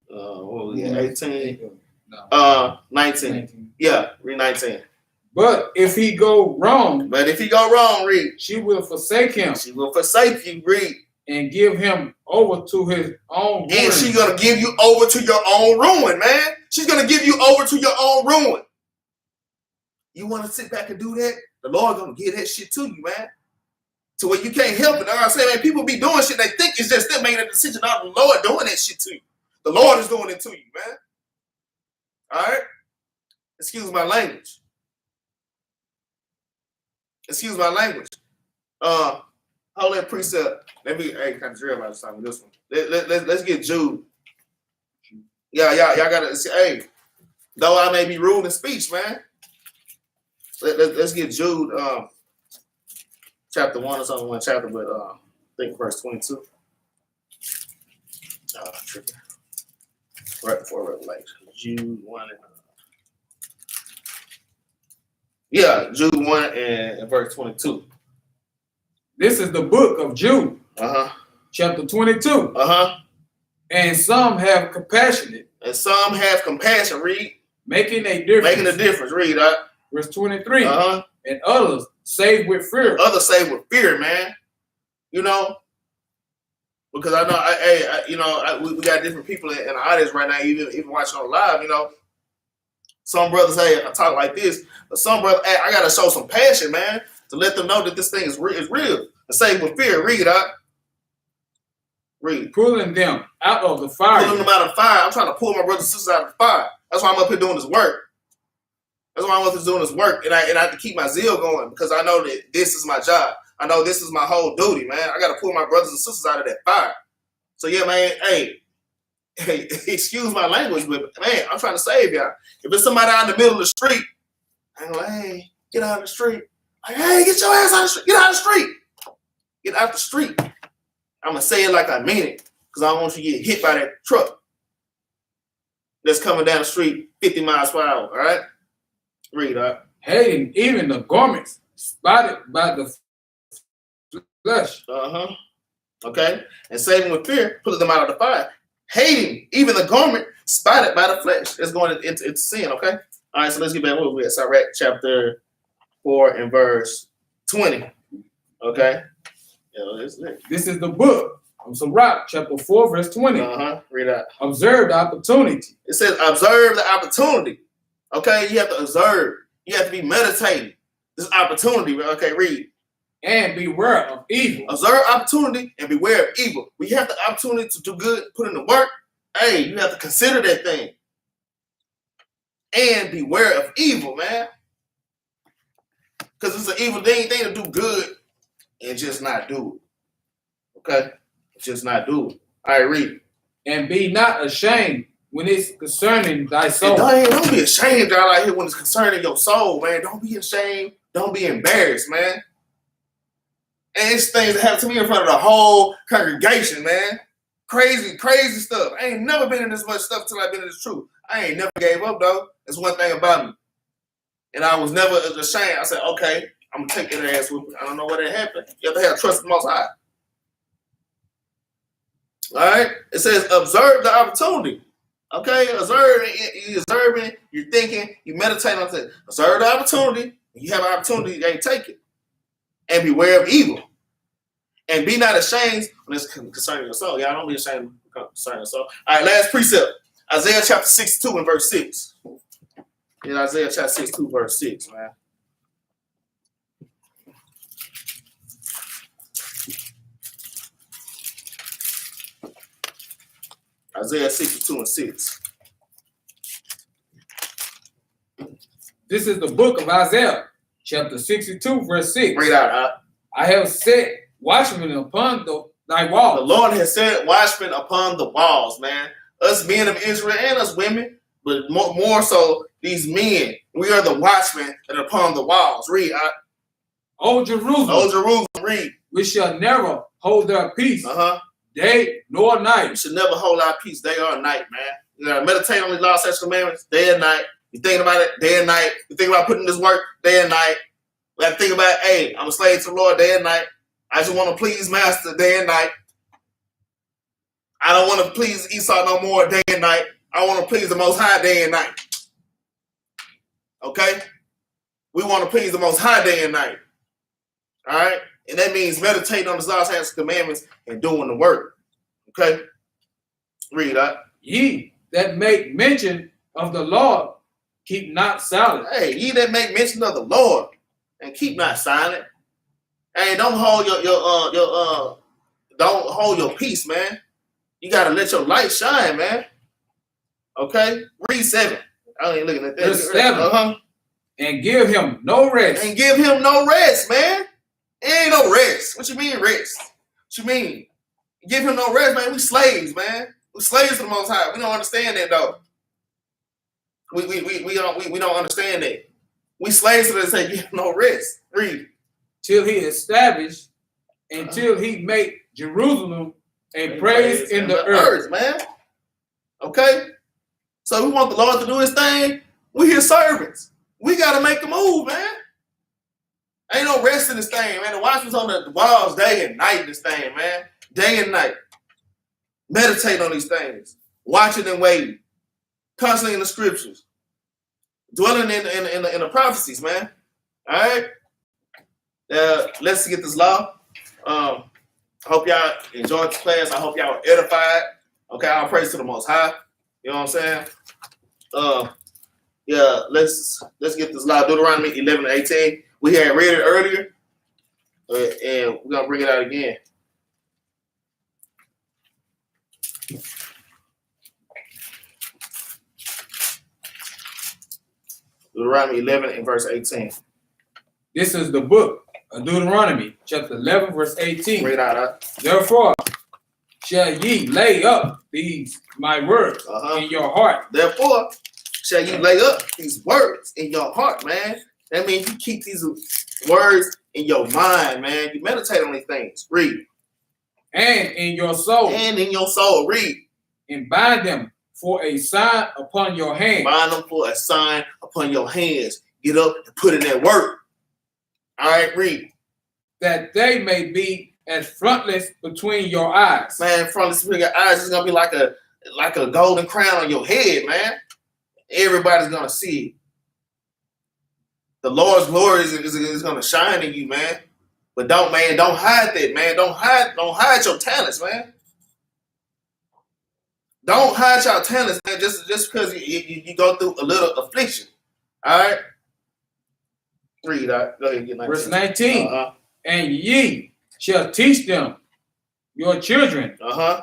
What was it? 18? 19. Yeah, read 19. But if he go wrong, read. She will forsake him. She will forsake you, read. And give him over to his own ruin. And she's going to give you over to your own ruin, man. She's going to give you over to your own ruin. You want to sit back and do that? The Lord going to give that shit to you, man. To where you can't help it. Like I say, man, people be doing shit. They think it's just them making a decision. Not the Lord doing that shit to you. The Lord is doing it to you, man. All right? Excuse my language. Hold that precept. Let me, hey, kind of drill about this one. Let's get Jude. Y'all gotta see, hey, though I may be rude in speech, man. Let's get Jude, chapter 1 or something, one chapter, but I think verse 22. Tripping. Right before Revelation. Jude 1 and Jude 1 and verse 22. This is the book of Jude. Chapter 22. And some have compassion. And some have compassion. Read. Making a difference. Making a difference. Read. Verse 23. And others save with fear. Others save with fear, man. You know, because I know, we got different people in the audience right now, even watching on live. You know, some brothers, I talk like this, but some brothers, I gotta show some passion, man, to let them know that this thing is real. And save with fear. Read. Read. Pulling them out of the fire. Pulling them out of the fire. I'm trying to pull my brothers and sisters out of the fire. That's why I'm up here doing this work. That's why I'm up here doing this work, and I have to keep my zeal going because I know that this is my job. I know this is my whole duty, man. I got to pull my brothers and sisters out of that fire. So yeah, man. Hey, excuse my language, but man, I'm trying to save y'all. If it's somebody out in the middle of the street, I'm like, hey, get out of the street. Like, hey, get your ass out of the street. Get out of the street. Get out the street. I'm gonna say it like I mean it, because I don't want you to get hit by that truck that's coming down the street 50 miles per hour. All right. Read up. Hating even the garments spotted by the flesh. Okay. And saving with fear, pulling them out of the fire. Hating even the garment spotted by the flesh. It's going into sin. Okay. All right. So let's get back. What we at? Sirach chapter 4 and verse 20. Okay. This is the book of Sirach chapter 4 verse 20. Read out. Observe the opportunity. It says observe the opportunity. Okay, you have to observe. You have to be meditating this opportunity. Okay, read. And beware of evil. Observe opportunity and beware of evil. When you have the opportunity to do good, put in the work, hey, you have to consider that thing. And beware of evil, man. Because it's an evil thing to do good and just not do it. Okay? Just not do it. All right, read. And be not ashamed when it's concerning thy soul. Don't be ashamed out here when it's concerning your soul, man. Don't be ashamed. Don't be embarrassed, man. And it's things that happen to me in front of the whole congregation, man. Crazy, crazy stuff. I ain't never been in this much stuff till I've been in this truth. I ain't never gave up, though. That's one thing about me. And I was never ashamed. I said, okay, I'm going to take that ass with me. I don't know what happened. You have to have trust in the Most High. All right? It says, observe the opportunity. Okay? You're observing, you're thinking, you meditate on it. Observe the opportunity. When you have an opportunity, you ain't take it. And beware of evil. And be not ashamed when it's concerning your soul. Y'all don't be ashamed concerning your soul. All right, last precept. Isaiah chapter 62 and verse 6. In Isaiah chapter 62, verse 6, man. Isaiah 62 and 6. This is the book of Isaiah, chapter 62, verse 6. Read out. I have set watchmen upon thy walls. The Lord has set watchmen upon the walls, man. Us men of Israel and us women, but more so these men. We are the watchmen that are upon the walls. Read out. O Jerusalem. O Jerusalem, read. We shall never hold their peace. Day nor night. We should never hold our peace day or night, man. You gotta meditate on these laws, statutes, commandments day and night. You think about it day and night. You think about putting this work day and night. You gotta think about, hey, I'm a slave to the Lord day and night. I just want to please Master day and night. I don't want to please Esau no more day and night. I want to please the Most High day and night. Okay? We want to please the Most High day and night. All right? And that means meditating on the laws, statutes, commandments, and doing the work. Okay? Read that. Ye that make mention of the Lord, keep not silent. Hey, ye that make mention of the Lord, and keep not silent. Hey, don't hold don't hold your peace, man. You gotta let your light shine, man. Okay? Read 7. I ain't looking at that. Verse 7. And give him no rest. And give him no rest, man. It ain't no rest. What you mean rest? What you mean? Give him no rest, man. We slaves, man. We slaves to the Most High. We don't understand that, though. We don't understand that. We slaves to that say give him no rest. Read. Till he establish, until he make Jerusalem and praise in the earth, man. Okay? So we want the Lord to do his thing. We his servants. We got to make the move, man. Ain't no rest in this thing, man. The watchman's on the walls day and night in this thing, man. Day and night. Meditate on these things. Watching and waiting. Constantly in the scriptures. Dwelling in the prophecies, man. All right? Let's get this law. I hope y'all enjoyed this class. I hope y'all were edified. Okay, all praise to the Most High. You know what I'm saying? Yeah, let's get this law. Deuteronomy 11 and 18. We had read it earlier, and we're gonna bring it out again. Deuteronomy 11 and verse 18. This is the book of Deuteronomy, chapter 11, verse 18. Read out. Therefore, shall ye lay up these my words in your heart. Therefore, shall you lay up these words in your heart, man. That means you keep these words in your mind, man. You meditate on these things. Read. And in your soul. And in your soul. Read. And bind them for a sign upon your hands. Bind them for a sign upon your hands. Get up and put in that work. All right, read. That they may be as frontlets between your eyes. Man, frontlets between your eyes is gonna be like a golden crown on your head, man. Everybody's gonna see it. The Lord's glory is gonna shine in you, man. But don't hide that, man. Don't hide your talents, man. Don't hide your talents, man, just because you go through a little affliction. All right? Read that. Go ahead, get 19. Verse 19. And ye shall teach them, your children,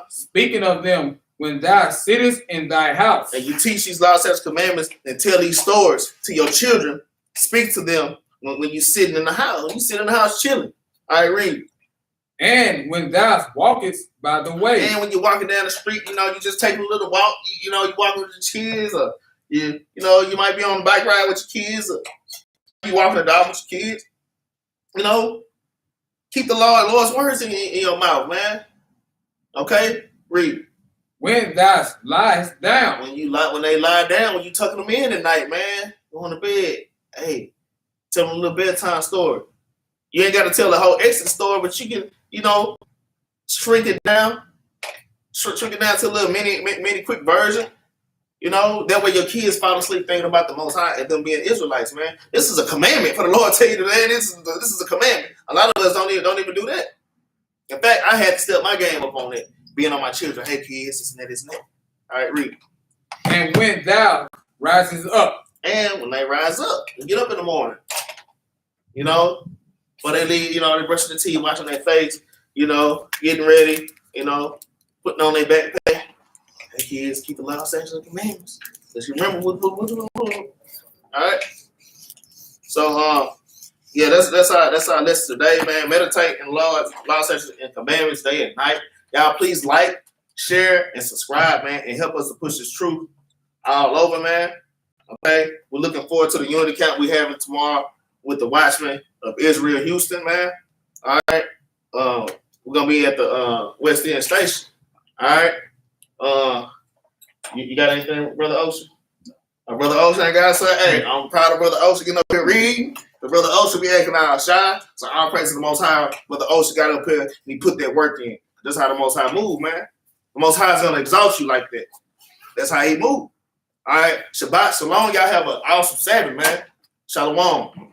speaking of them when thou sittest in thy house. And you teach these laws, statutes, commandments, and tell these stories to your children. Speak to them when you're sitting in the house. When you sit in the house chilling. All right, read. And when thou walkest by the way. And when you're walking down the street, you just take a little walk. You walking with your kids, or you might be on the bike ride with your kids, or you walking the dog with your kids. Keep the Lord's words in your mouth, man. Okay, read. When thou liest down. When they lie down, when you tucking them in at night, man, going to bed. Hey, tell them a little bedtime story. You ain't got to tell the whole Exodus story, but you can, shrink it down to a little mini quick version. That way your kids fall asleep thinking about the Most High and them being Israelites, man. This is a commandment for the Lord to tell you today. This is a commandment. A lot of us don't even do that. In fact, I had to step my game up on it, being on my children. Hey, kids, this and that, this and that. All right, read. And when thou rises up. And when they rise up and get up in the morning, but they leave, they brushing their teeth, washing their face, getting ready, putting on their backpack. Hey kids, keep the law, statutes, and commandments. Let's remember what. All right. So yeah, that's our lesson today, man. Meditate in law, statutes, and commandments day and night. Y'all please like, share, and subscribe, man, and help us to push this truth all over, man. Okay, we're looking forward to the unity camp we having tomorrow with the Watchmen of Israel, Houston, man. All right, we're gonna be at the West End Station. All right, you got anything, Brother Ocean? Brother Ocean ain't got to say. Hey, I'm proud of Brother Ocean getting up here reading. The Brother Ocean be acting out shy, so all praise to the Most High. Brother Ocean got up here and he put that work in. That's how the Most High move, man. The Most High is gonna exalt you like that. That's how he move. All right, Shabbat Shalom. Y'all have an awesome Sabbath, man. Shalom.